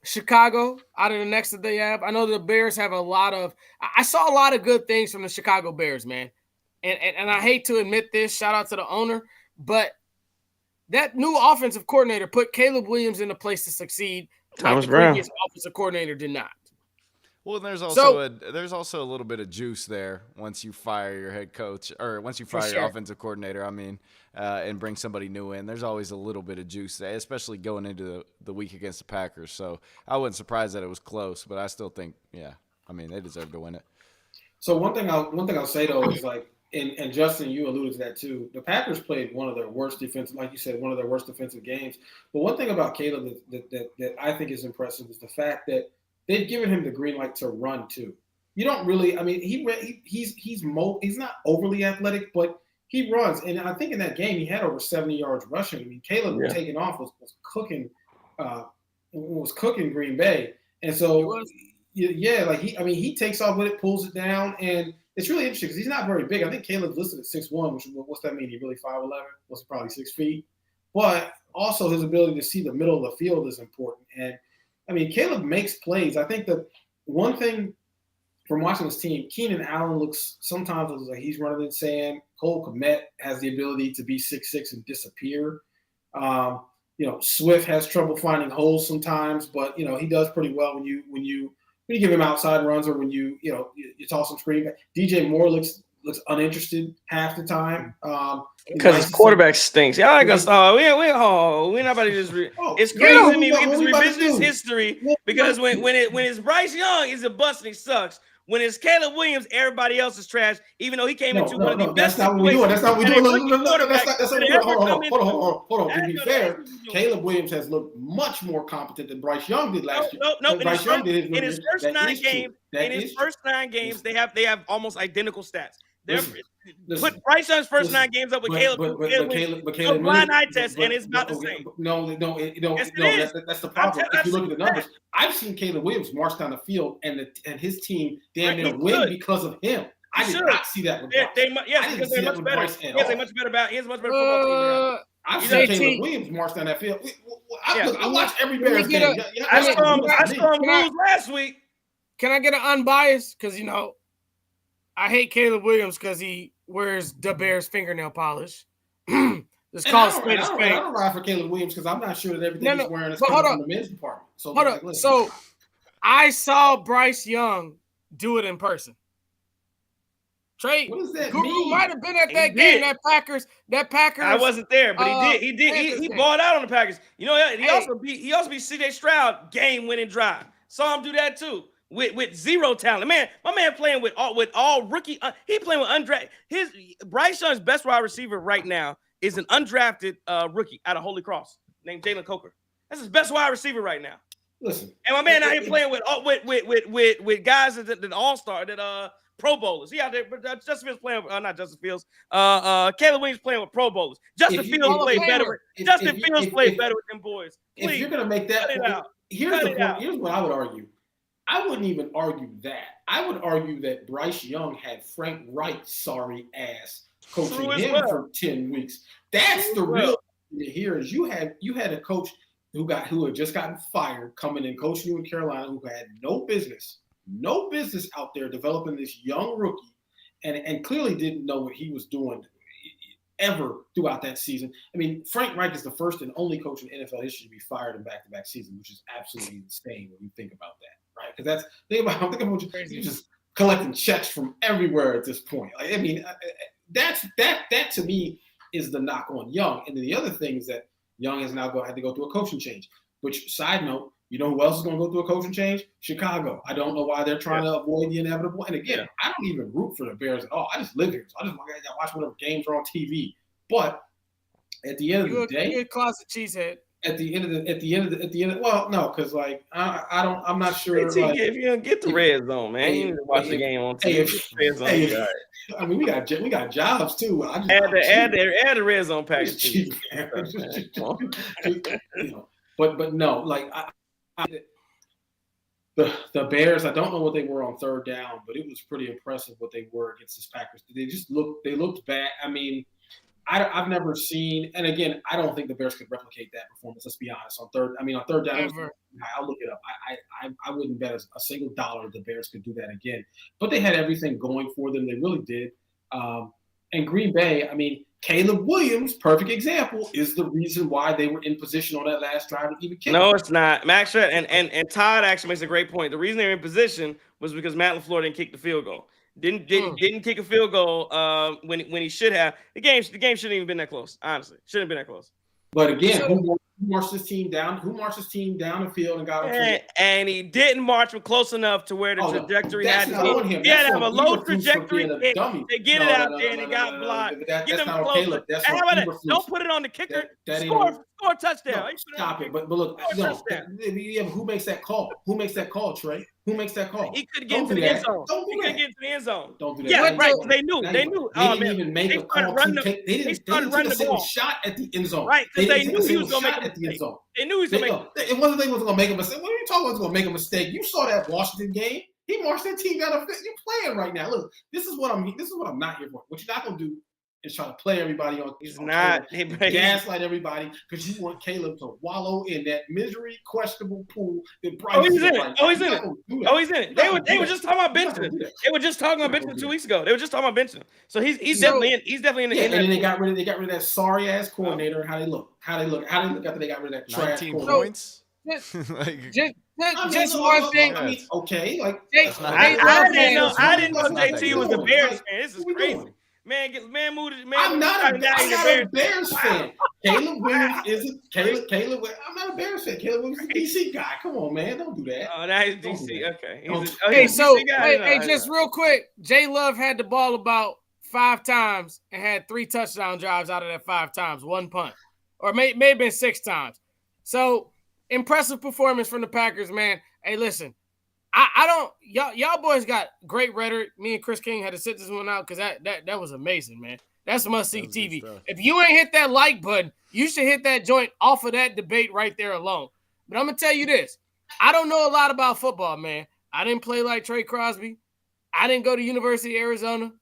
Chicago out of the next that they have. I know the Bears have I saw a lot of good things from the Chicago Bears, man. And I hate to admit this, shout out to the owner, but that new offensive coordinator put Caleb Williams in a place to succeed. Thomas like the Brown. previous offensive coordinator did not. Well, there's So- also a little bit of juice there once you fire your head coach or once you For fire your sure. offensive coordinator. I mean, and bring somebody new in. There's always a little bit of juice there, especially going into the week against the Packers. So I wasn't surprised that it was close, but I still think, yeah, I mean, they deserve to win it. So one thing I'll say though is like, and Justin, you alluded to that too. The Packers played one of their worst defensive, like you said, one of their worst defensive games. But one thing about Caleb that I think is impressive is the fact that they've given him the green light to run too. You don't really, I mean, he's not overly athletic, but he runs. And I think in that game he had over 70 yards rushing. I mean, Caleb taking off was cooking Green Bay, and so. Yeah, like he takes off with it, pulls it down, and it's really interesting because he's not very big. I think Caleb's listed at 6'1", which what's that mean? He really 5'11"? What's probably 6 feet. But also his ability to see the middle of the field is important. And I mean, Caleb makes plays. I think the one thing from watching this team, Keenan Allen sometimes looks like he's running in sand. Cole Kmet has the ability to be 6'6" and disappear. Swift has trouble finding holes sometimes, but he does pretty well when you give him outside runs or when you toss him screen. DJ Moore looks uninterested half the time. Because his quarterback stinks. Y'all ain't gonna start. We're not about to just. It's crazy to me. We can just revisit his history because when it's Bryce Young, he's a bust and he sucks. When it's Caleb Williams, everybody else is trash. Even though he came into one of the best. That's not what we're doing. That's not what we're doing. Hold on. To be fair, Caleb Williams has looked much more competent than Bryce Young did last year. No. In his first 9 games, they have almost identical stats. Put Bryce Young's first 9 games up with Caleb. But Caleb blind eye test, and it's not the same. No. That's the problem. If you look at the numbers, I've seen Caleb Williams march down the field, and his team damn near win because of him. I did not see that with Bryce. Because they're much better. He has a much better football team. I've seen Caleb Williams march down that field. I watch every Bears game. I saw him lose last week. Can I get an unbiased? Because I hate Caleb Williams because he wears the Bears fingernail polish. Let's call it spade a spade. I don't ride for Caleb Williams because I'm not sure that everything he's wearing is coming from the men's department. So hold on. So I saw Bryce Young do it in person. Trey, what does that Guru mean? might have been at that game. That Packers. I wasn't there, but he did. He balled out on the Packers. He also beat C.J. Stroud game-winning drive. Saw him do that too. With zero talent, man. My man playing with all rookie. He playing with undrafted. Bryce Young's best wide receiver right now is an undrafted rookie out of Holy Cross named Jalen Coker. That's his best wide receiver right now. Listen, and my man out here playing with guys that all-star that Pro Bowlers. He out there. Justin Fields playing. Not Justin Fields. Caleb Williams playing with Pro Bowlers. Justin Fields played better. Justin Fields played better with them boys. Please, if you're gonna make that, here's what I would argue. I wouldn't even argue that. I would argue that Bryce Young had Frank Wright sorry ass coaching him for 10 weeks. That's the real thing here is you had a coach who had just gotten fired coming and coaching you in Carolina who had no business out there developing this young rookie and clearly didn't know what he was doing ever throughout that season. I mean, Frank Reich is the first and only coach in NFL history to be fired in back-to-back seasons, which is absolutely insane when you think about that. Right, because think about you just collecting checks from everywhere at this point. Like, I mean, that to me is the knock on Young. And then the other thing is that Young has now had to go through a coaching change. Which, side note, you know who else is going to go through a coaching change? Chicago. I don't know why they're trying to avoid the inevitable. And again, I don't even root for the Bears at all. I just live here, so I just watch whatever games are on TV. But at the end of the day, you're a closet cheesehead. At the end. Well, no, because like I'm not sure. If you don't get the red zone, man, you need to watch the game on TV. I mean, we got jobs too. Add the red zone package. But no, like the Bears. I don't know what they were on third down, but it was pretty impressive what they were against this Packers. They looked bad. I mean. I've never seen, and again, I don't think the Bears could replicate that performance. Let's be honest. On third down, I'll look it up. I wouldn't bet a single dollar the Bears could do that again. But they had everything going for them. They really did. And Green Bay, I mean, Caleb Williams, perfect example, is the reason why they were in position on that last drive to even kick. No, it's not. Max and Todd actually makes a great point. The reason they were in position was because Matt LaFleur didn't kick the field goal. Didn't kick a field goal when he should have. The game shouldn't even been that close. Honestly, shouldn't have been that close. But again, who marched his team down? Who marched his team down the field and got him? And he didn't march close enough to where the trajectory had to be. He had to have a low trajectory. They get it out there and it got blocked. That's not on Caleb. That's how about that? Don't put it on the kicker. Score a touchdown. Stop it. But look, who makes that call? Who makes that call, Trey? Who makes that call? He couldn't get into the end zone. He couldn't get into the end zone. Don't do that. Yeah, right. They knew. They didn't even make a call. They didn't take a single shot at the end zone. Right, because they knew he was going to make a mistake. They knew he was going to make it. It wasn't they was going to make a mistake. What are you talking about? Going to make a mistake? You saw that Washington game. He marched that team out of fit. You're playing right now. Look, this is what I'm not here for. What you're not going to do is try to play everybody on. He's not. Gaslight everybody because you want Caleb to wallow in that misery, questionable pool. That He's in it. He's in it. They were just talking about benching him. They were just talking about benching him 2 weeks ago. They were just talking about benching him. So he's definitely in. He's definitely in the. Yeah, and then they got rid of that sorry ass coordinator. And how they look after they got rid of that trash 19 points. Just one thing. I mean, okay, like I didn't know JT was a Bears fan. This is crazy. Man, I'm not a Bears fan. Caleb Williams isn't. Caleb. I'm not a Bears fan. Caleb Williams is a DC guy. Come on, man, don't do that. Oh, now he's DC. Okay. Just real quick, Jay Love had the ball about 5 times and had 3 touchdown drives out of that 5 times, 1 punt, or may have been 6 times. So impressive performance from the Packers, man. Hey, listen. I don't y'all boys got great rhetoric. Me and Chris King had to sit this one out because that was amazing, man. That's must-see TV. If you ain't hit that like button, you should hit that joint off of that debate right there alone. But I'm gonna tell you this: I don't know a lot about football, man. I didn't play like Trey Crosby. I didn't go to University of Arizona.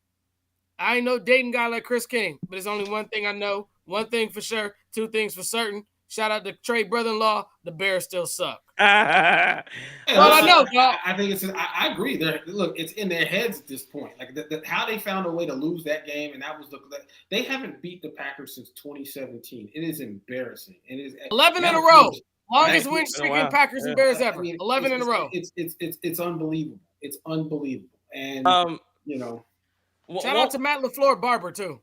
I ain't no Dayton guy like Chris King. But there's only one thing I know. One thing for sure. 2 things for certain. Shout out to Trey brother-in-law. The Bears still suck. I know, dog. I think I agree. Look, it's in their heads at this point. Like how they found a way to lose that game, and that was they haven't beat the Packers since 2017. It is embarrassing. It is 11 in a row. Longest win streak in Packers and Bears ever. 11 in a row. It's unbelievable. It's unbelievable. And shout out to Matt LaFleur Barber too.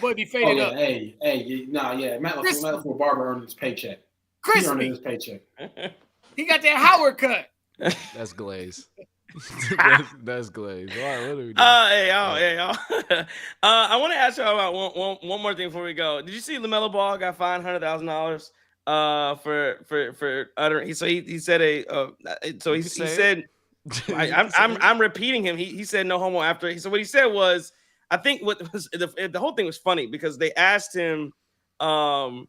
Boy, be faded up. Matt LaFleur Barber earned his paycheck. Crispy. He earned his paycheck. He got that Howard cut. That's glaze. That's glaze. All right, what are we doing? I want to ask you about one more thing before we go. Did you see LaMelo Ball got fined $100,000 for uttering? He said he said I'm repeating him. He said no homo after. So what he said was, I think the whole thing was funny because they asked him how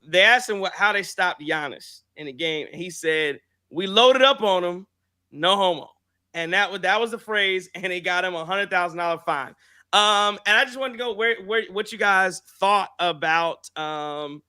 they stopped Giannis in the game, and he said, "We loaded up on him, no homo," and that was the phrase, and they got him $100,000 fine. And I just wanted to go what you guys thought about the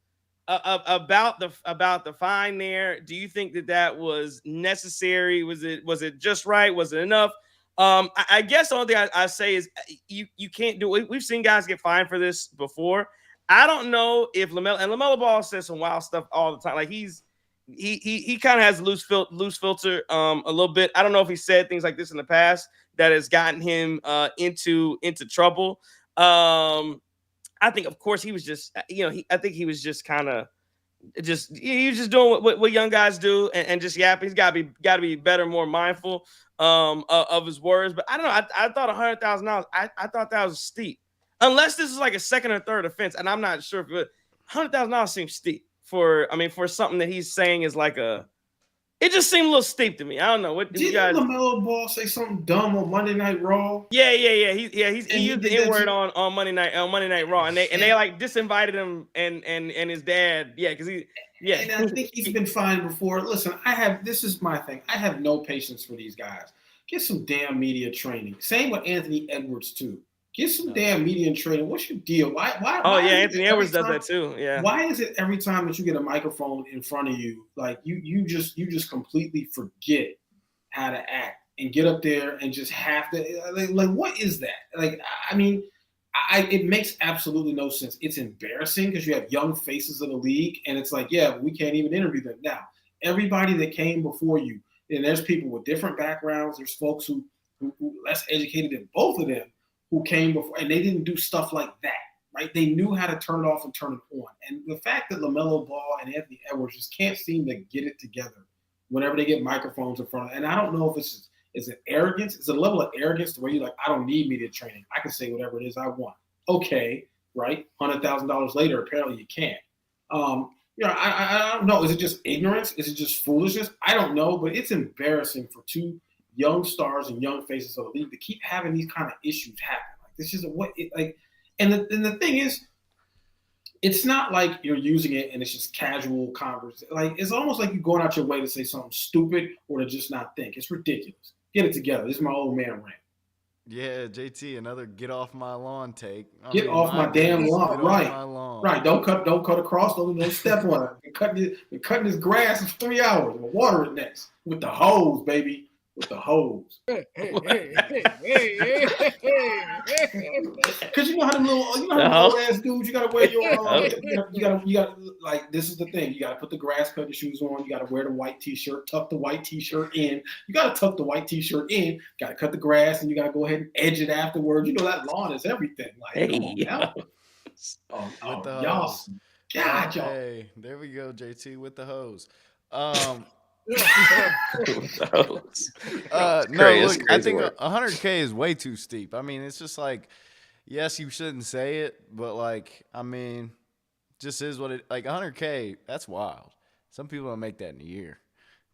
fine there. Do you think that was necessary? Was it just right? Was it enough? I guess the only thing I say is you can't do it. We've seen guys get fined for this before. I don't know if LaMelo Ball says some wild stuff all the time. Like he kind of has loose filter a little bit. I don't know if he said things like this in the past that has gotten him into trouble. I think, of course, he was just I think he was just kind of he was just doing what young guys do and just yapping. He's got to be better, more mindful of his words. But I don't know. I thought $100,000. I thought that was steep. Unless this is like a second or third offense, and I'm not sure if $100,000 seems steep for something that he's saying is like a. It just seemed a little steep to me. I don't know. What did LaMelo Ball say something dumb on Monday Night Raw? Yeah. He used the N-word on Monday Night Raw, and they like disinvited him and his dad. Yeah, because he. Yeah, and I think he's been fined before. Listen, this is my thing. I have no patience for these guys. Get some damn media training. Same with Anthony Edwards too. Get some damn media training. What's your deal? Why Anthony Edwards does that too. Yeah. Why is it every time that you get a microphone in front of you, like you just completely forget how to act and get up there and just have to like what is that? Like I mean, It makes absolutely no sense. It's embarrassing because you have young faces of the league, and it's like, yeah, we can't even interview them now. Everybody that came before you, and there's people with different backgrounds. There's folks who less educated than both of them who came before, and they didn't do stuff like that, right? They knew how to turn it off and turn it on. And the fact that LaMelo Ball and Anthony Edwards just can't seem to get it together whenever they get microphones in front of them. And I don't know if it's is it arrogance? Is it a level of arrogance to where you're like, I don't need media training. I can say whatever it is I want. Okay, right? $100,000 later, apparently you can't. I don't know. Is it just ignorance? Is it just foolishness? I don't know, but it's embarrassing for two young stars and young faces of the league to keep having these kind of issues happen. Like this is and the thing is, it's not like you're using it and it's just casual conversation. Like it's almost like you're going out your way to say something stupid or to just not think. It's ridiculous. Get it together. This is my old man rant. Yeah, JT, another get off my lawn take. Get off my damn lawn. Right. My lawn. Right. Don't cut across. Don't step on it. Cutting this grass for 3 hours. We'll water it next. With the hose, baby. With the hose. Because you know how them old ass dudes, you gotta wear your you gotta like this is the thing. You gotta put the grass cutting shoes on, you gotta wear the white t-shirt, tuck the white t-shirt in. You gotta tuck the white t-shirt in, gotta cut the grass, and you gotta go ahead and edge it afterwards. You know that lawn is everything. Like come on now. Y'all. God, y'all. Hey, there we go, JT with the hose. No, look, I think 100K is way too steep. I mean, it's just like, yes, you shouldn't say it, but like, I mean, just is what it like. 100K, that's wild. Some people don't make that in a year.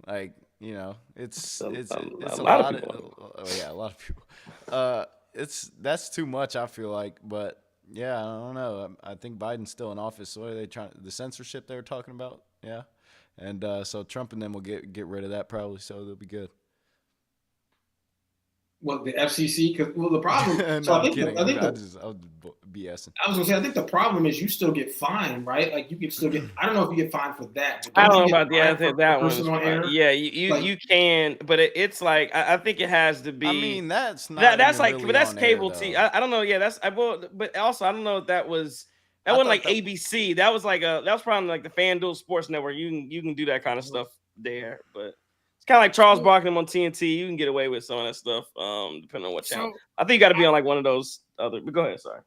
Like, you know, it's a lot of people. A lot of people. That's too much. I feel like, but yeah, I don't know. I think Biden's still in office. So what are they trying? The censorship they were talking about, yeah. And so Trump and them will get rid of that probably, so they'll be good. Well, the FCC, because the problem. No, so I'm kidding. I was BSing. I was gonna say, I think the problem is you still get fined, right? Like you can still get. I don't know if you get fined for that. I don't know about that one. Yeah, you can, but it's like I think it has to be. I mean, that's not. That's like, really but that's cable air, TV. I don't know. Yeah, but also I don't know if that was. That wasn't like ABC. That was like that was probably like the FanDuel Sports Network. You can do that kind of stuff there, but it's kind of like Charles Barkley on TNT. You can get away with some of that stuff, depending on what channel. I think you got to be on like one of those other. But go ahead, sorry.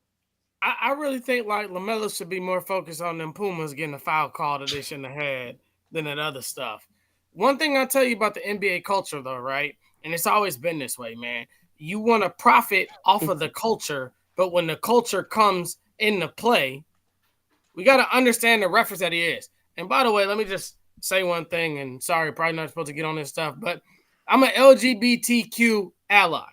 I really think like LaMelo should be more focused on them Pumas getting a foul call that they shouldn't have had than that other stuff. One thing I'll tell you about the NBA culture, though, right? And it's always been this way, man. You want to profit off of the culture, but when the culture comes into play, we got to understand the reference that he is. And by the way, let me just say one thing, and sorry, probably not supposed to get on this stuff, but I'm an LGBTQ ally.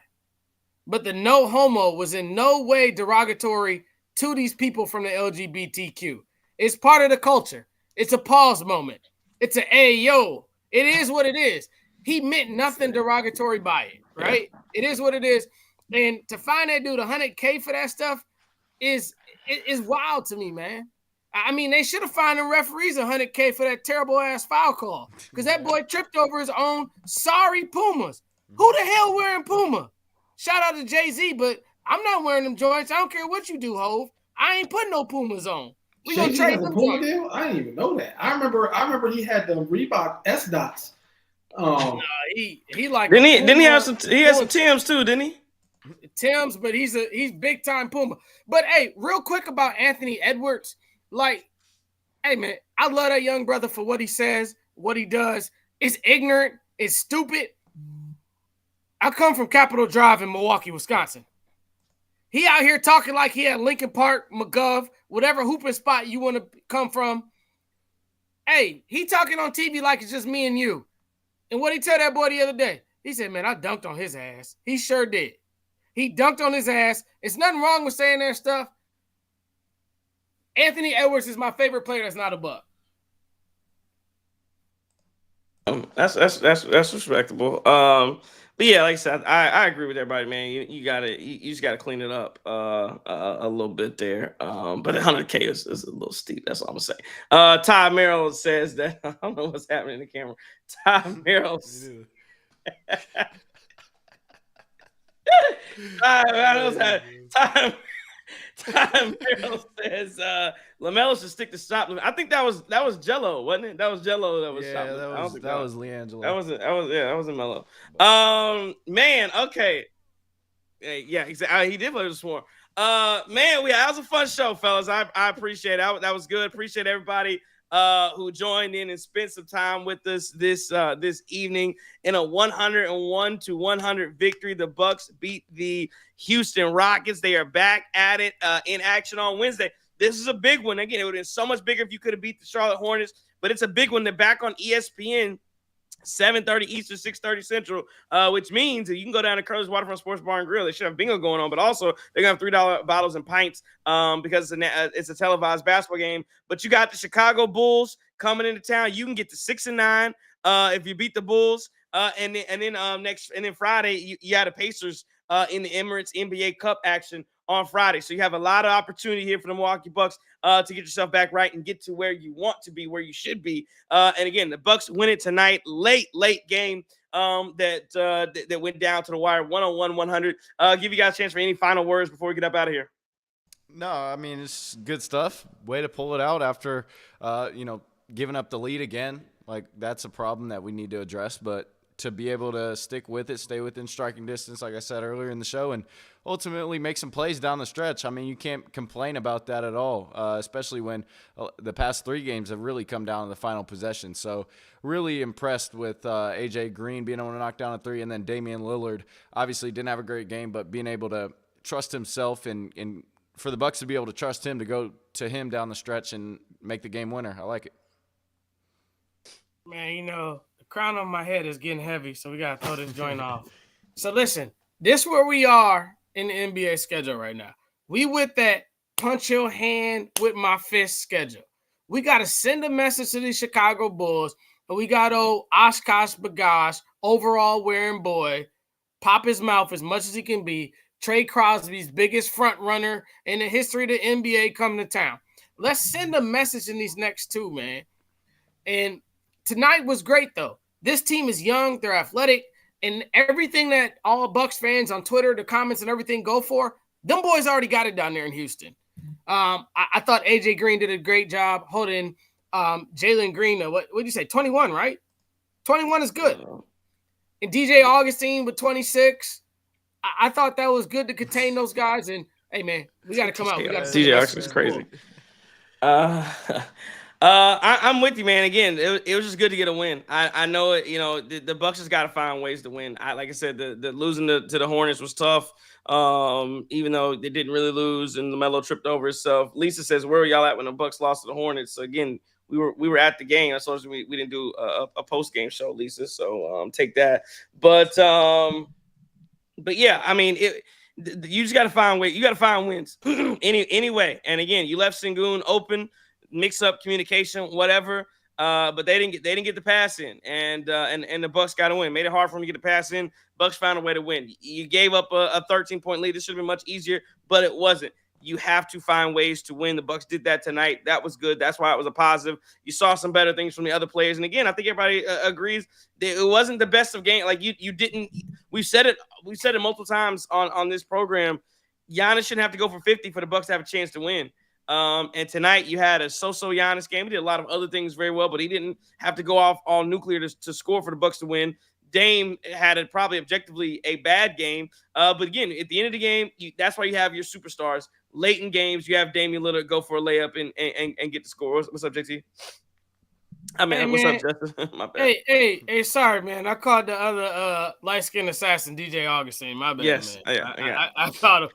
But the no homo was in no way derogatory to these people from the LGBTQ. It's part of the culture. It's a pause moment. It's a hey, yo. It is what it is. He meant nothing derogatory by it, right? It is what it is. And to find that dude $100K for that stuff is wild to me, man. I mean, they should have fined the referees $100K for that terrible ass foul call because that boy tripped over his own sorry Pumas. Who the hell wearing Puma? Shout out to Jay-Z, but I'm not wearing them joints. I don't care what you do, Hove. I ain't putting no Pumas on. We gonna trade them Puma deal? I didn't even know that. I remember he had the Reebok S dots. He like didn't he have some? He had some Tims too, didn't he? Tims, but he's big time Puma. But hey, real quick about Anthony Edwards. Like, hey, man, I love that young brother for what he says, what he does. It's ignorant. It's stupid. I come from Capitol Drive in Milwaukee, Wisconsin. He out here talking like he at Lincoln Park, McGov, whatever hooping spot you want to come from. Hey, he talking on TV like it's just me and you. And what he tell that boy the other day? He said, man, I dunked on his ass. He sure did. He dunked on his ass. It's nothing wrong with saying that stuff. Anthony Edwards is my favorite player that's not a Buck. That's respectable. But yeah, like I said, I agree with everybody, man. You just gotta clean it up a little bit there. But 100K is a little steep. That's all I'm gonna say. Ty Merrill says that I don't know what's happening in the camera. Ty Merrill. Time Merrill says LaMelo should stick to shot limit. I think that was Jello, wasn't it? That was Jello. That was shot limit. that was LiAngelo. That wasn't Melo. Man, okay. Yeah, exactly. He did play with Swarm. Man, that was a fun show, fellas. I appreciate it. That was good. Appreciate everybody who joined in and spent some time with us this evening in a 101-100 victory. The Bucks beat the Houston Rockets. They are back at it in action on Wednesday. This is a big one. Again, it would have been so much bigger if you could have beat the Charlotte Hornets, but it's a big one. They're back on ESPN. 7:30 Eastern, 6:30 Central, which means that you can go down to Curly's Waterfront Sports Bar and Grill. They should have bingo going on, but also they're going to have $3 bottles and pints because it's a televised basketball game. But you got the Chicago Bulls coming into town. You can get to 6-9 if you beat the Bulls. And then Friday, you had the Pacers in the Emirates NBA Cup action on Friday. So you have a lot of opportunity here for the Milwaukee Bucks to get yourself back right and get to where you want to be, where you should be. And again, the Bucks win it tonight. Late game that went down to the wire. 101-100. Give you guys a chance for any final words before we get up out of here. No, I mean, it's good stuff. Way to pull it out after, giving up the lead again. Like, that's a problem that we need to address. But to be able to stick with it, stay within striking distance, like I said earlier in the show, and ultimately make some plays down the stretch. I mean, you can't complain about that at all, especially when the past 3 games have really come down to the final possession. So really impressed with A.J. Green being able to knock down a 3, and then Damian Lillard obviously didn't have a great game, but being able to trust himself and for the Bucks to be able to trust him to go to him down the stretch and make the game winner. I like it. Man, the crown on my head is getting heavy, so we got to throw this joint off. So listen, this is where we are in the NBA schedule right now. We with that punch your hand with my fist schedule. We got to send a message to the Chicago Bulls, but we got old Oshkosh B'gosh, overall wearing boy, pop his mouth as much as he can be, Trey Crosby's biggest front runner in the history of the NBA coming to town. Let's send a message in these next 2, man. And tonight was great, though. This team is young. They're athletic. And everything that all Bucks fans on Twitter, the comments and everything go for, them boys already got it down there in Houston. I thought A.J. Green did a great job holding Jalen Green. What did you say? 21, right? 21 is good. And DJ Augustine with 26. I thought that was good to contain those guys. And, hey, man, we got to come out. DJ Augustine is crazy. I'm with you, man. Again, it was just good to get a win. I know it. The Bucks just got to find ways to win. Like I said, the losing to the Hornets was tough. Even though they didn't really lose and LaMelo tripped over himself. Lisa says, "Where were y'all at when the Bucks lost to the Hornets?" So again, we were at the game. That's why we didn't do a post game show, Lisa. So take that. But yeah, I mean you just got to find ways. You got to find wins anyway. And again, you left Sengun open. Mix up communication, whatever. But they didn't get the pass in, and the Bucks got to win. Made it hard for them to get the pass in. Bucks found a way to win. You gave up a 13-point lead. It should have been much easier, but it wasn't. You have to find ways to win. The Bucks did that tonight. That was good. That's why it was a positive. You saw some better things from the other players. And again, I think everybody agrees that it wasn't the best of game. Like you didn't. We've said it multiple times on this program. Giannis shouldn't have to go for 50 for the Bucks to have a chance to win. And tonight you had a so-so Giannis game. He did a lot of other things very well, but he didn't have to go off all nuclear to score for the Bucks to win. Dame had probably objectively a bad game. But again, at the end of the game, that's why you have your superstars. Late in games, you have Damian Lillard go for a layup and get the score. What's up, JT? What's up, Justin? My bad. Hey, sorry, man. I called the other light-skinned assassin, DJ Augustine. My bad, yes, man. Yeah. I thought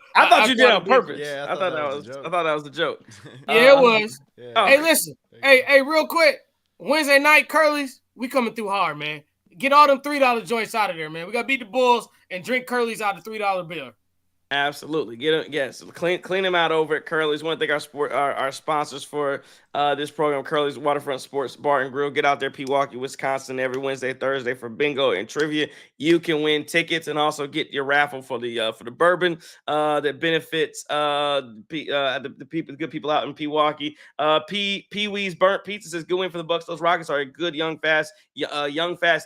you did it on purpose. Yeah, I thought that was a joke. Yeah, it was. Yeah. Hey, listen. Hey, real quick. Wednesday night, Curly's, we coming through hard, man. Get all them $3 joints out of there, man. We got to beat the Bulls and drink Curly's out of $3 bill. Absolutely. Get them. Yes. Clean them out over at Curly's. Want to thank our sponsors for this program, Curly's Waterfront Sports Bar and Grill. Get out there, Milwaukee, Wisconsin, every Wednesday, Thursday for bingo and trivia. You can win tickets and also get your raffle for the bourbon that benefits the good people out in Milwaukee. Pee Wee's Burnt Pizza says good win for the Bucks. Those Rockets are a good young fast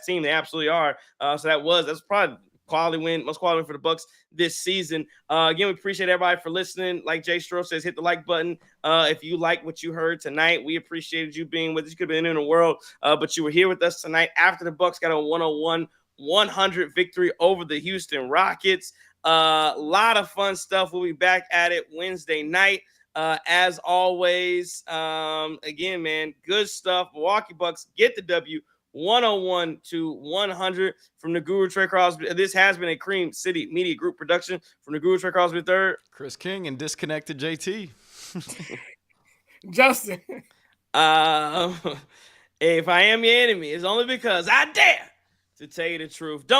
team. They absolutely are. So that's probably quality win for the Bucks this season. Again, we appreciate everybody for listening. Like Jay Stroh says, hit the like button. If you like what you heard tonight, we appreciated you being with us. You could have been in the world, but you were here with us tonight after the Bucks got a 101-100 victory over the Houston Rockets. A lot of fun stuff. We'll be back at it Wednesday night. As always, again, man, good stuff. Milwaukee Bucks get the W, 101-100 from the Guru Trey Crosby. This has been a Cream City Media Group production from the Guru Trey Crosby III, Chris King, and disconnected JT. Justin. If I am your enemy, it's only because I dare to tell you the truth. Don't